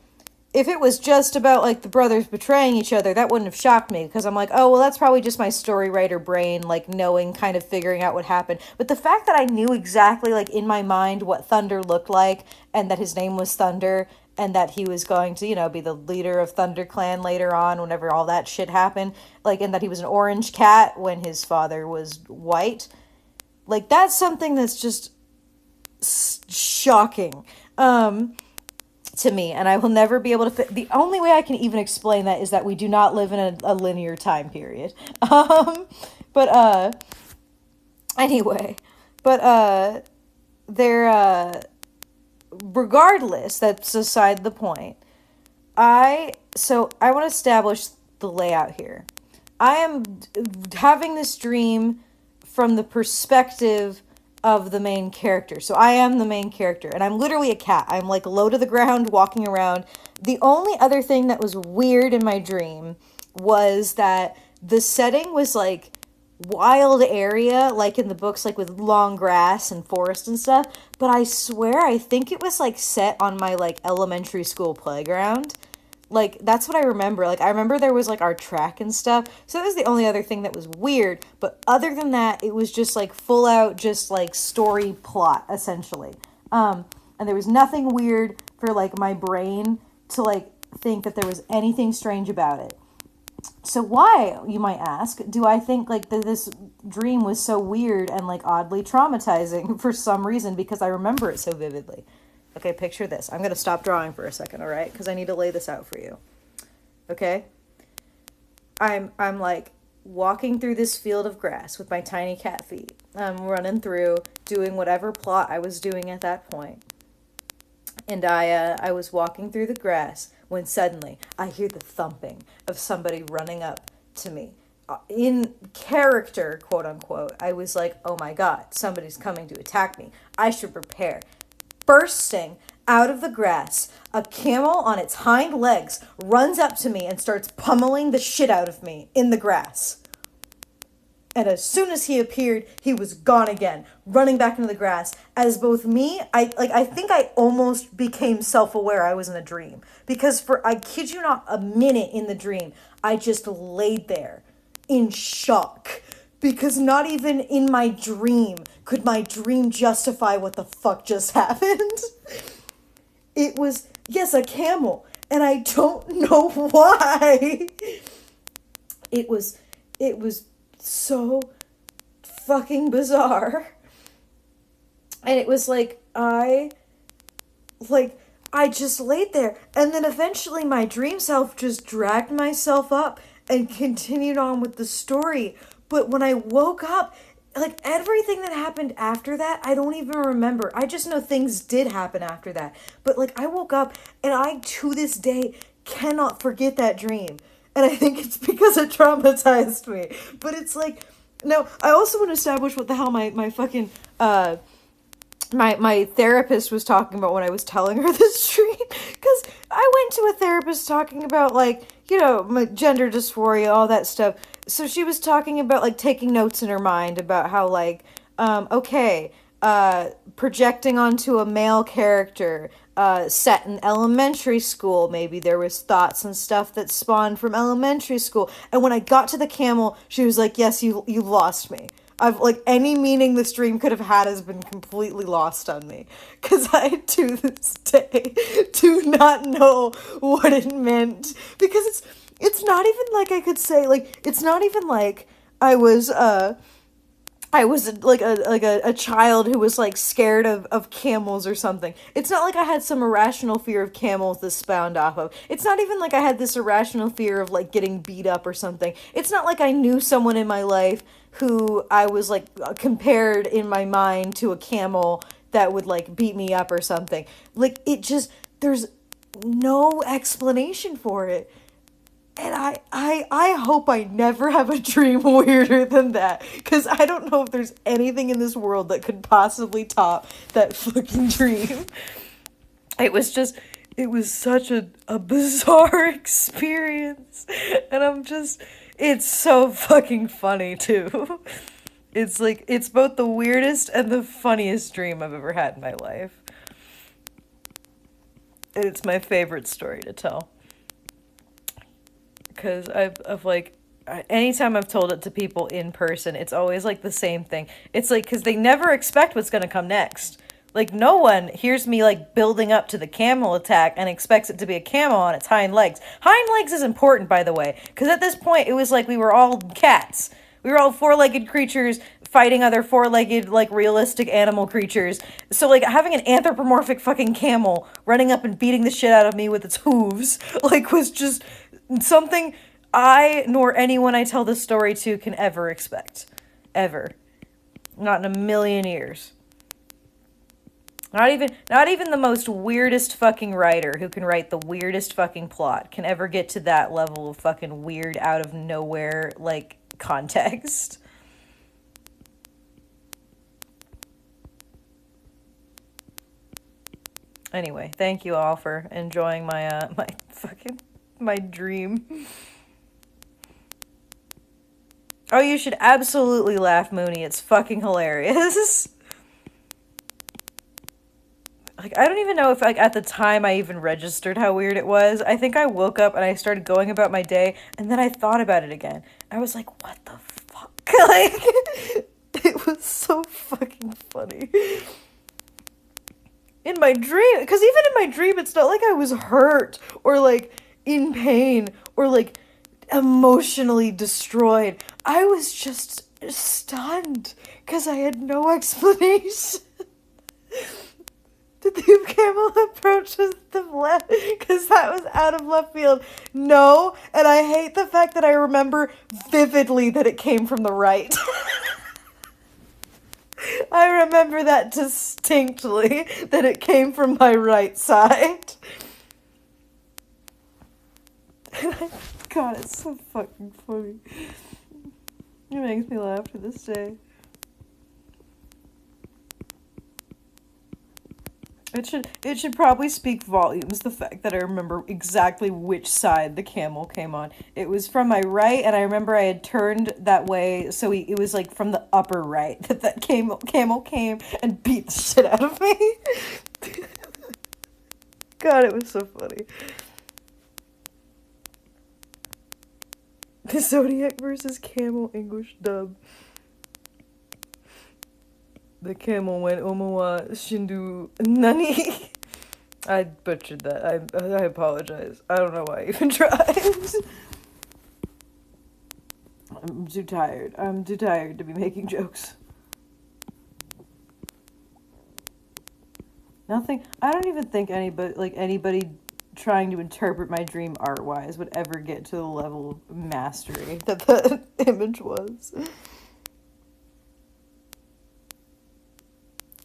If it was just about, like, the brothers betraying each other, that wouldn't have shocked me, because I'm like, oh, well, that's probably just my story writer brain, like, knowing, kind of figuring out what happened. But the fact that I knew exactly, like, in my mind what Thunder looked like, and that his name was Thunder, and that he was going to, you know, be the leader of ThunderClan later on, whenever all that shit happened, like, and that he was an orange cat when his father was white, like, that's something that's just shocking. To me, and I will never be able to the only way I can even explain that is that we do not live in a linear time period. Anyway, there, regardless, that's aside the point. I want to establish the layout here. I am having this dream from the perspective of the main character. So I am the main character, and I'm literally a cat. I'm, like, low to the ground, walking around. The only other thing that was weird in my dream was that the setting was, like, wild area, like in the books, like, with long grass and forest and stuff. But I swear, I think it was, like, set on my, like, elementary school playground. Like, that's what I remember. Like, I remember there was, like, our track and stuff. So that was the only other thing that was weird. But other than that, it was just, like, full out, just, like, story plot, essentially. And there was nothing weird for, like, my brain to, like, think that there was anything strange about it. So why, you might ask, do I think, like, this dream was so weird and, like, oddly traumatizing for some reason? Because I remember it so vividly. Okay, picture this. I'm going to stop drawing for a second, all right? Because I need to lay this out for you. Okay? I'm like walking through this field of grass with my tiny cat feet. I'm running through, doing whatever plot I was doing at that point. And I was walking through the grass when suddenly I hear the thumping of somebody running up to me. in character, quote unquote, I was like, oh my god, somebody's coming to attack me. I should prepare. Bursting out of the grass, a camel on its hind legs runs up to me and starts pummeling the shit out of me in the grass. And as soon as he appeared, he was gone again, running back into the grass. As both me, I think I almost became self-aware I was in a dream. Because for, I kid you not, a minute in the dream, I just laid there in shock. Because not even in my dream could my dream justify what the fuck just happened. It was, yes, a camel. And I don't know why. It was so fucking bizarre. And it was I just laid there. And then eventually my dream self just dragged myself up and continued on with the story. But when I woke up, everything that happened after that, I don't even remember. I just know things did happen after that. But I woke up and I, to this day, cannot forget that dream. And I think it's because it traumatized me. But it's no, I also want to establish what the hell my fucking, my therapist was talking about when I was telling her this dream. Because I went to a therapist talking about, my gender dysphoria, all that stuff. So she was talking about, taking notes in her mind about how, projecting onto a male character, set in elementary school. Maybe there was thoughts and stuff that spawned from elementary school. And when I got to the camel, she was like, yes, you lost me. I've, any meaning this dream could have had has been completely lost on me. Because I, to this day, do not know what it meant. Because it's not even I could say, it's not even I was a child who was scared of camels or something. It's not like I had some irrational fear of camels that spawned off of. It's not even I had this irrational fear of getting beat up or something. It's not like I knew someone in my life who I was compared in my mind to a camel that would beat me up or something. It just, there's no explanation for it. And I hope I never have a dream weirder than that. Because I don't know if there's anything in this world that could possibly top that fucking dream. It was such a bizarre experience. And it's so fucking funny too. It's both the weirdest and the funniest dream I've ever had in my life. And it's my favorite story to tell. Because anytime I've told it to people in person, it's always the same thing. It's because they never expect what's going to come next. No one hears me building up to the camel attack and expects it to be a camel on its hind legs. Hind legs is important, by the way, because at this point it was we were all cats. We were all four-legged creatures fighting other four-legged, realistic animal creatures. So, having an anthropomorphic fucking camel running up and beating the shit out of me with its hooves, was just something I nor anyone I tell this story to can ever expect. Ever. Not in a million years. Not even the most weirdest fucking writer who can write the weirdest fucking plot can ever get to that level of fucking weird out of nowhere, context. Anyway, thank you all for enjoying my dream. Oh, you should absolutely laugh, Mooney. It's fucking hilarious. I don't even know if, at the time I even registered how weird it was. I think I woke up and I started going about my day, and then I thought about it again. I was like, what the fuck? It was so fucking funny. In my dream, because even in my dream, it's not I was hurt, or in pain, or emotionally destroyed. I was just stunned, because I had no explanation. Did the camel approach us the left? Because that was out of left field. No, and I hate the fact that I remember vividly that it came from the right. I remember that distinctly, that it came from my right side. God, it's so fucking funny. It makes me laugh to this day. It should probably speak volumes, the fact that I remember exactly which side the camel came on. It was from my right, and I remember I had turned that way, so it was like from the upper right that camel came and beat the shit out of me. God, it was so funny. The Zodiac versus Camel English dub. The camel went Omawa Shindu Nani. I butchered that. I apologize. I don't know why I even tried. I'm too tired. I'm too tired to be making jokes. Nothing. I don't even think anybody trying to interpret my dream art-wise would ever get to the level of mastery that the image was.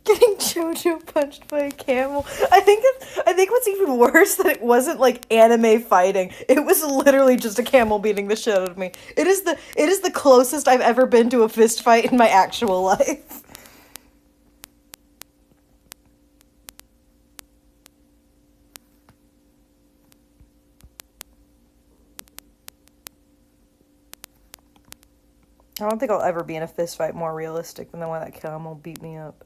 Getting JoJo punched by a camel. I think what's even worse that it wasn't like anime fighting. It was literally just a camel beating the shit out of me. It is the closest I've ever been to a fist fight in my actual life. I don't think I'll ever be in a fist fight more realistic than the one that camel beat me up.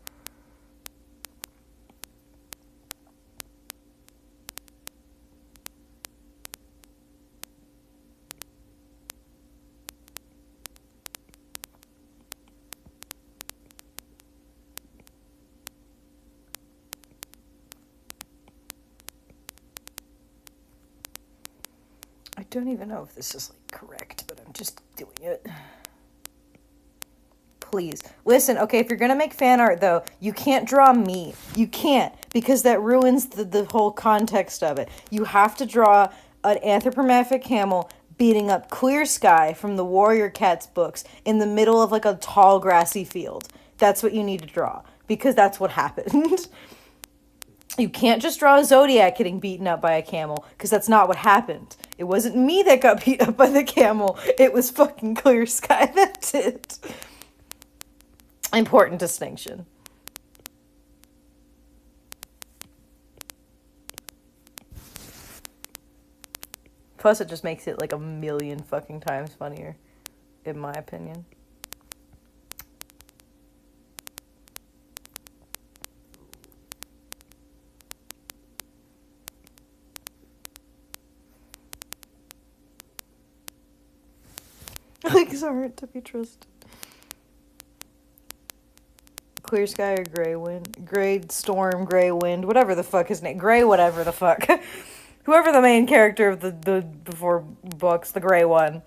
I don't even know if this is like correct, but I'm just doing it. Please. Listen, okay, if you're gonna make fan art though, you can't draw me. You can't, because that ruins the whole context of it. You have to draw an anthropomorphic camel beating up Clear Sky from the Warrior Cats books in the middle of like a tall grassy field. That's what you need to draw, because that's what happened. You can't just draw a Zodiac getting beaten up by a camel, because that's not what happened. It wasn't me that got beat up by the camel. It was fucking Clear Sky that did. Important distinction. Plus, it just makes it like a million fucking times funnier, in my opinion. Legs aren't to be trusted. Clear Sky or Gray Wind? Gray Storm, Gray Wind, whatever the fuck his name. Gray whatever the fuck. Whoever the main character of the before books, the gray one.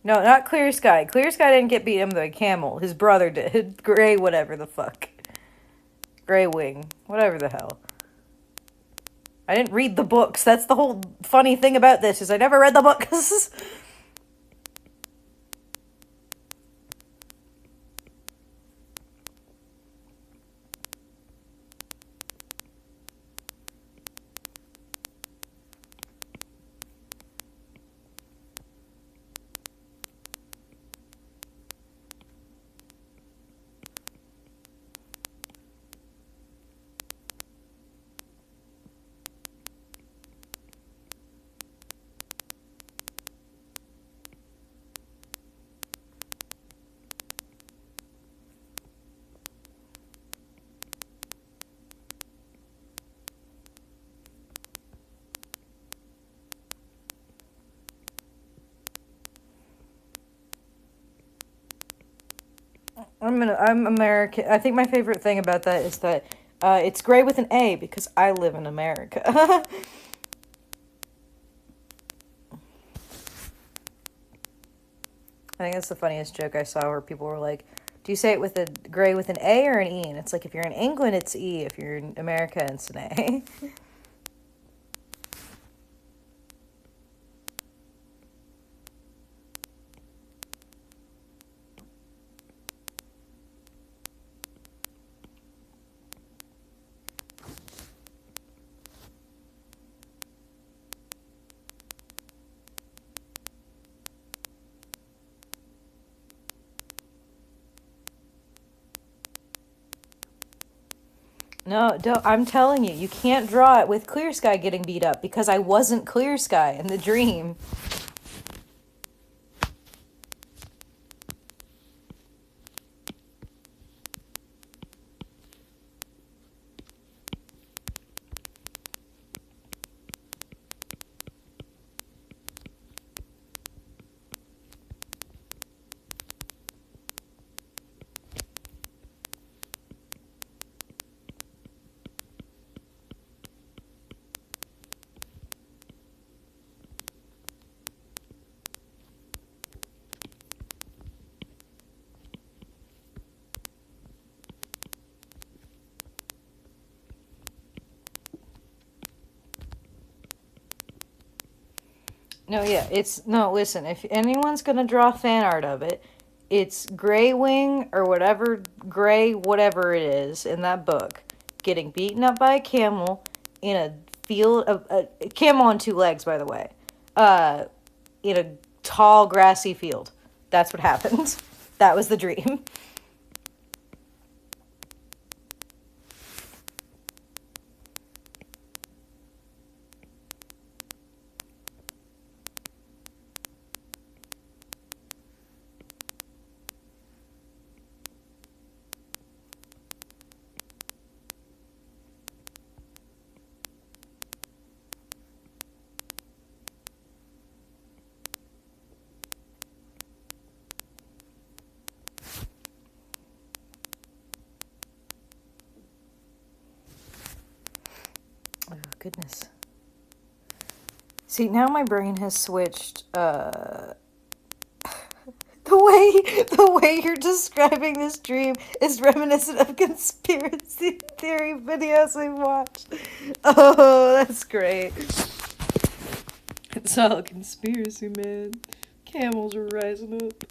No, not Clear Sky. Clear Sky didn't get beat up by a camel. His brother did. Gray whatever the fuck. Gray Wing. Whatever the hell. I didn't read the books. That's the whole funny thing about this, is I never read the books. I'm American. I think my favorite thing about that is that it's gray with an A, because I live in America. I think that's the funniest joke I saw, where people were like, do you say it with a gray with an A or an E? And it's like, if you're in England, it's E. If you're in America, it's an A. No, don't. I'm telling you, you can't draw it with Clear Sky getting beat up because I wasn't Clear Sky in the dream. No, yeah, it's no. Listen, if anyone's gonna draw fan art of it, it's Grey Wing or whatever Gray, whatever it is in that book, getting beaten up by a camel in a field of a camel on two legs, by the way, uh, in a tall grassy field. That's what happened. That was the dream. Oh goodness. See, now my brain has switched. The way you're describing this dream is reminiscent of conspiracy theory videos we watched. Oh, that's great. It's all a conspiracy, man. Camels are rising up.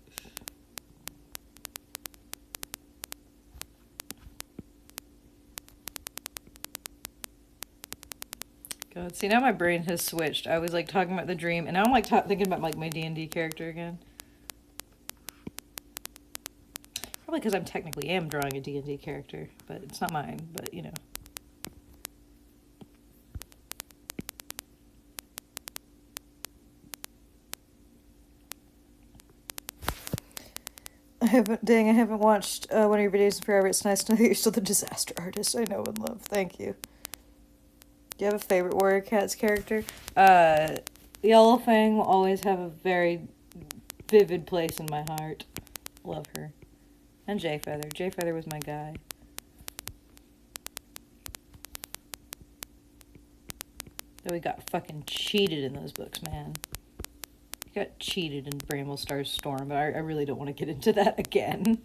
God, see now my brain has switched. I was like talking about the dream, and now I'm like thinking about like my D&D character again. Probably because I'm technically am drawing a D&D character, but it's not mine. But you know. I haven't watched one of your videos in forever. It's nice to know that you're still the disaster artist I know and love. Thank you. Do you have a favorite Warrior Cats character? Yellow Fang will always have a very vivid place in my heart. Love her. And Jay Feather. Jay Feather was my guy. Though he got fucking cheated in those books, man. He got cheated in Bramble Star's Storm, but I really don't want to get into that again.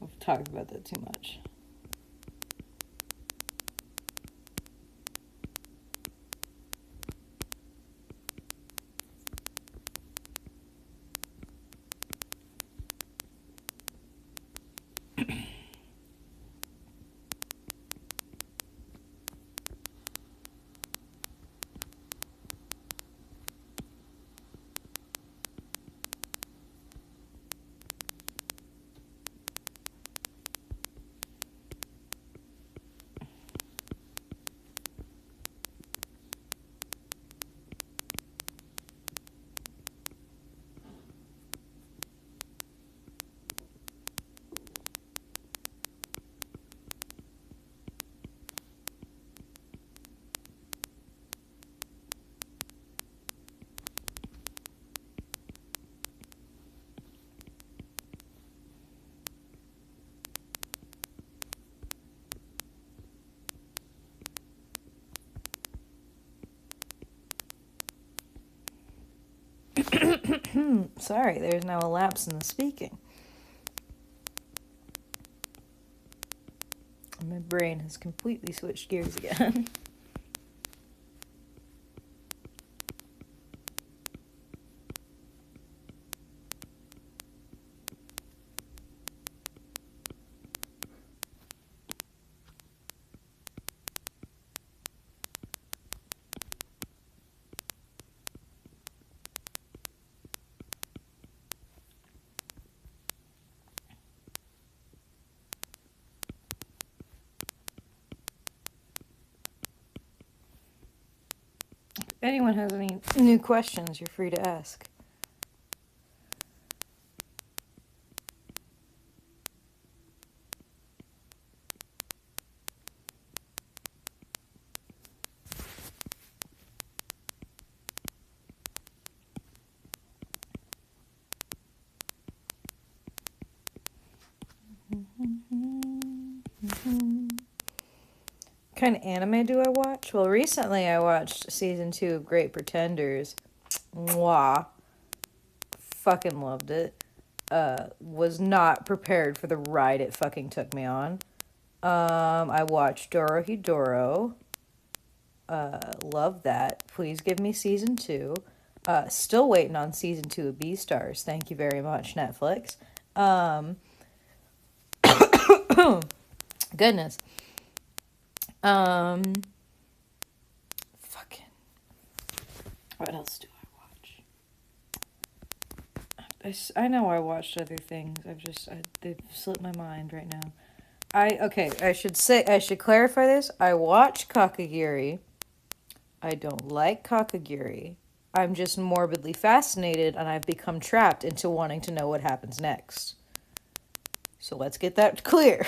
I've talked about that too much. Sorry, there's now a lapse in the speaking. My brain has completely switched gears again. anyone has any new questions, you're free to ask. What kind of anime do I watch? Well, recently I watched season 2 of Great Pretenders. Mwah. Fucking loved it. Was not prepared for the ride it fucking took me on. I watched Dorohedoro. Love that. Please give me season 2. Still waiting on season 2 of Beastars. Thank you very much, Netflix. Goodness. Fucking. What else do I watch? I know I watched other things. They've slipped my mind right now. I should clarify this. I watch Kakagiri. I don't like Kakagiri. I'm just morbidly fascinated and I've become trapped into wanting to know what happens next. So let's get that clear.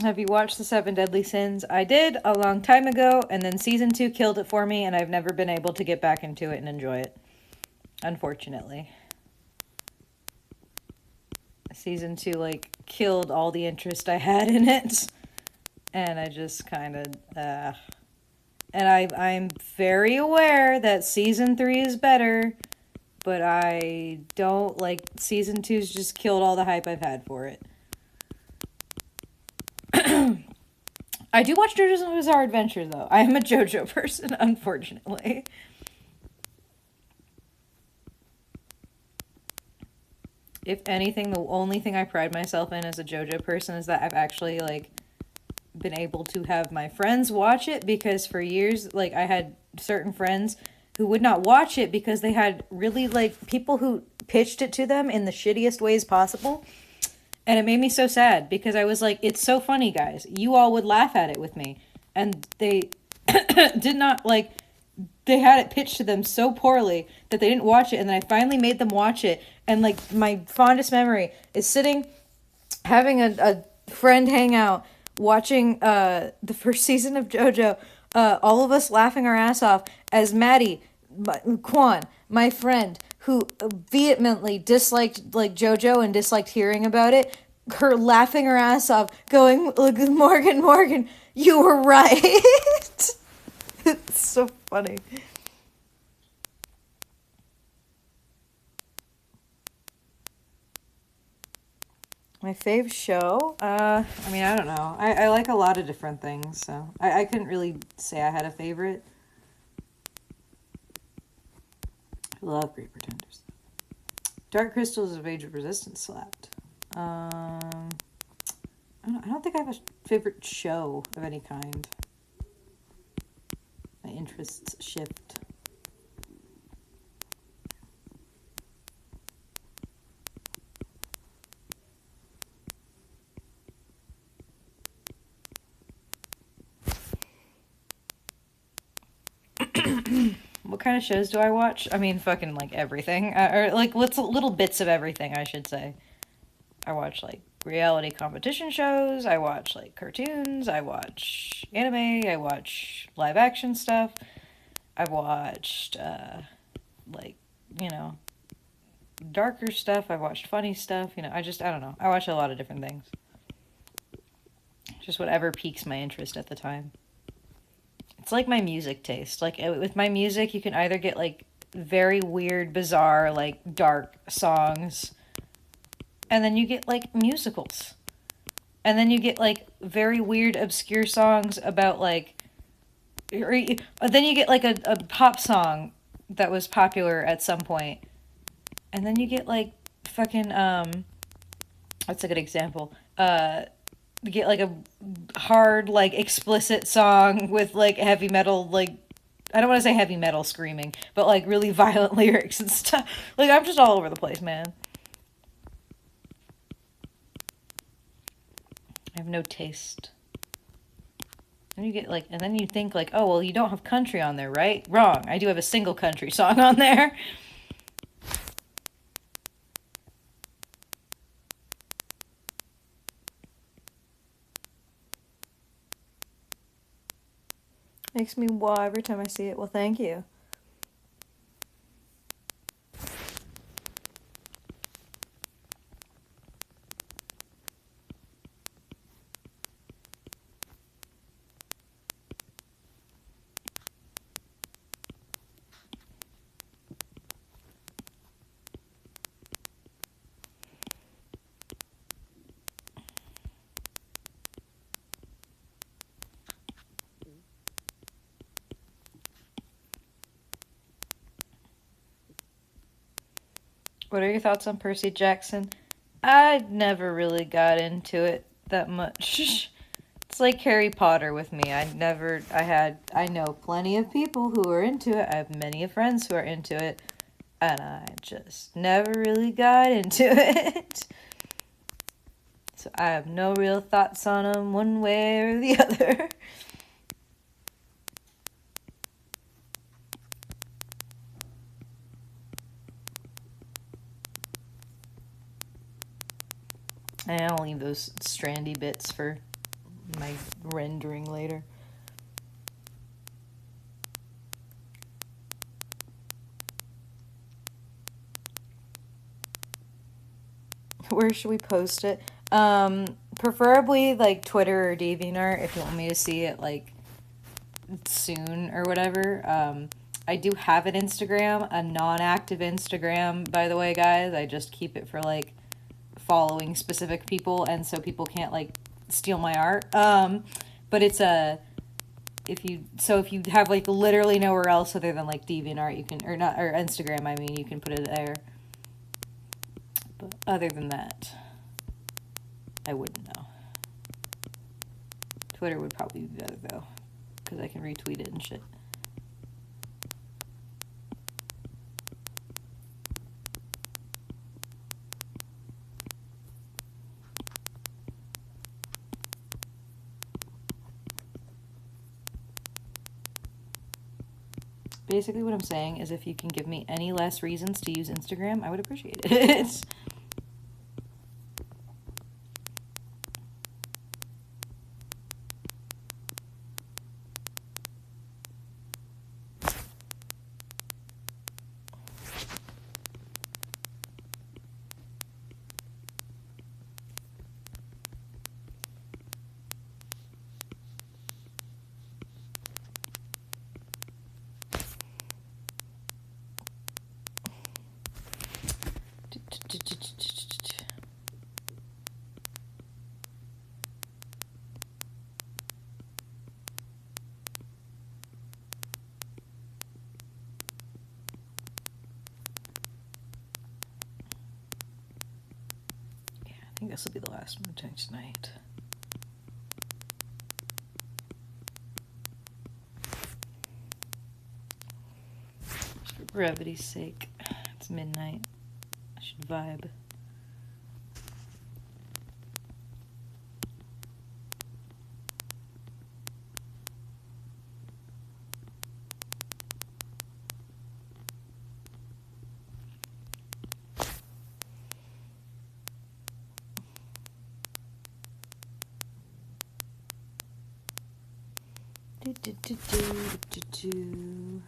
Have you watched The Seven Deadly Sins? I did a long time ago, and then season 2 killed it for me, and I've never been able to get back into it and enjoy it. Unfortunately. Season 2, like, killed all the interest I had in it. And I just kind of, And I'm very aware that season 3 is better, but I don't, like, season 2's just killed all the hype I've had for it. I do watch JoJo's Bizarre Adventure, though. I am a JoJo person, unfortunately. If anything, the only thing I pride myself in as a JoJo person is that I've actually, like, been able to have my friends watch it, because for years, like, I had certain friends who would not watch it because they had really, like, people who pitched it to them in the shittiest ways possible. And it made me so sad because I was like, it's so funny, guys. You all would laugh at it with me. And they did not, like, they had it pitched to them so poorly that they didn't watch it. And then I finally made them watch it. And, like, my fondest memory is sitting, having a friend hang out, watching the first season of JoJo, all of us laughing our ass off as Maddie, Quan, my friend, who vehemently disliked, like, JoJo and disliked hearing about it, her laughing her ass off, going, Morgan, you were right. It's so funny. My fave show? I mean, I don't know. I like a lot of different things, so I couldn't really say I had a favorite. I love Great Pretenders. Dark Crystals of Age of Resistance slapped. I don't think I have a favorite show of any kind. My interests shift. What kind of shows do I watch? I mean, fucking, like, everything. Or, like, little bits of everything, I should say. I watch, like, reality competition shows. I watch, like, cartoons. I watch anime. I watch live action stuff. I've watched, like, you know, darker stuff. I watched funny stuff. You know, I don't know. I watch a lot of different things. Just whatever piques my interest at the time. It's like my music taste. Like, with my music, you can either get, like, very weird, bizarre, like, dark songs, and then you get, like, musicals. And then you get, like, very weird, obscure songs about, like, then you get, like, a pop song that was popular at some point. And then you get, like, fucking, what's a good example? get like a hard, like explicit song with like heavy metal, like I don't want to say heavy metal screaming, but like really violent lyrics and stuff. Like I'm just all over the place, man. I have no taste. And you get like, and then you think like, oh well, you don't have country on there, right? Wrong. I do have a single country song on there. Makes me wow every time I see it. Well, thank you. What are your thoughts on Percy Jackson? I never really got into it that much. It's like Harry Potter with me. I know plenty of people who are into it. I have many friends who are into it, and I just never really got into it. So I have no real thoughts on them one way or the other. And I'll leave those strandy bits for my rendering later. Where should we post it? Preferably like Twitter or DeviantArt if you want me to see it like soon or whatever. I do have an Instagram, a non-active Instagram, by the way, guys. I just keep it for like following specific people, and so people can't like steal my art. But it's a if you have like literally nowhere else other than like DeviantArt, you can or not or Instagram. I mean, you can put it there. But other than that, I wouldn't know. Twitter would probably be better though, because I can retweet it and shit. Basically, what I'm saying is if you can give me any less reasons to use Instagram, I would appreciate it. I think this will be the last one tonight. Just for brevity's sake. It's midnight. I should vibe. Do.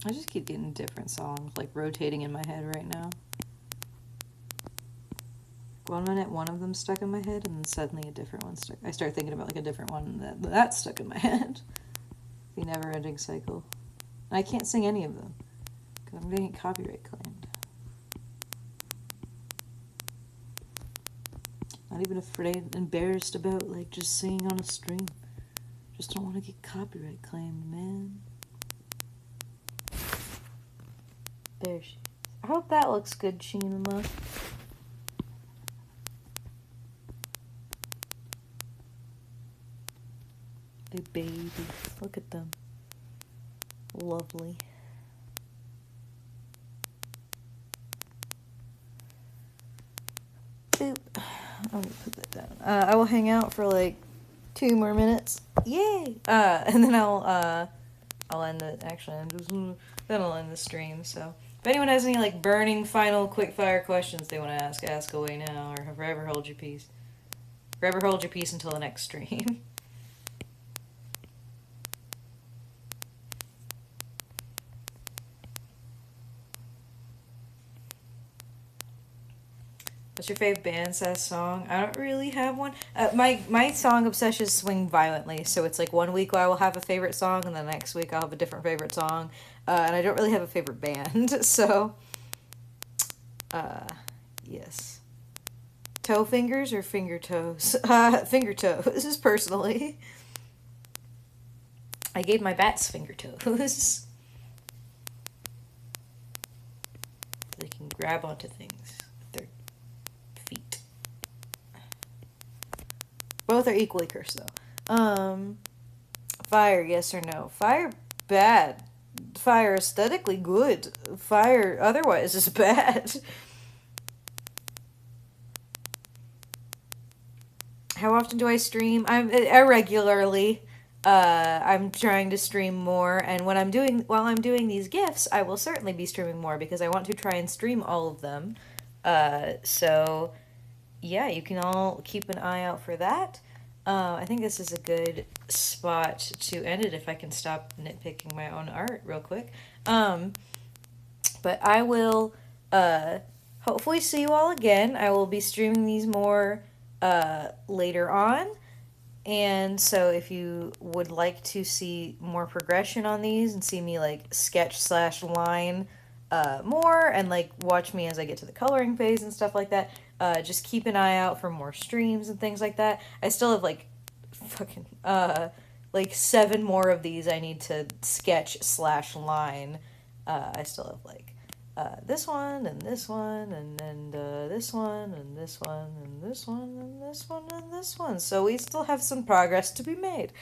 I just keep getting different songs, like, rotating in my head right now. 1 minute, one of them stuck in my head, and then suddenly a different one stuck. I start thinking about, like, a different one that's stuck in my head. The never-ending cycle. And I can't sing any of them, because I'm getting copyright claimed. Not even embarrassed about, like, just singing on a stream. Just don't want to get copyright claimed, man. There she is. I hope that looks good, Shinema. Hey, baby. Look at them. Lovely. Boop. I'm gonna put that down. I will hang out for like 2 more minutes. Yay! And then I'll end the, actually, then I'll end the stream, so. If anyone has any, like, burning, final, quick-fire questions they want to ask away now, or forever hold your peace. Forever hold your peace until the next stream. What's your fave Bandsass song? I don't really have one. My song obsessions swing violently, so it's like 1 week I will have a favorite song, and the next week I'll have a different favorite song. And I don't really have a favorite band, so... yes. Toe fingers or finger toes? Finger toes, personally. I gave my bats finger toes. They can grab onto things with their feet. Both are equally cursed, though. Fire, yes or no? Fire, bad. Fire, aesthetically good. Fire, otherwise, is bad. How often do I stream? I'm irregularly. I'm trying to stream more, and while I'm doing these gifts, I will certainly be streaming more because I want to try and stream all of them. So yeah, you can all keep an eye out for that. I think this is a good spot to end it if I can stop nitpicking my own art real quick. But I will hopefully see you all again. I will be streaming these more later on. And so if you would like to see more progression on these and see me like sketch/line more and like watch me as I get to the coloring phase and stuff like that, just keep an eye out for more streams and things like that. I still have like fucking like 7 more of these I need to sketch/line. I still have like this one and this one and this one and this one and this one and this one and this one. So we still have some progress to be made.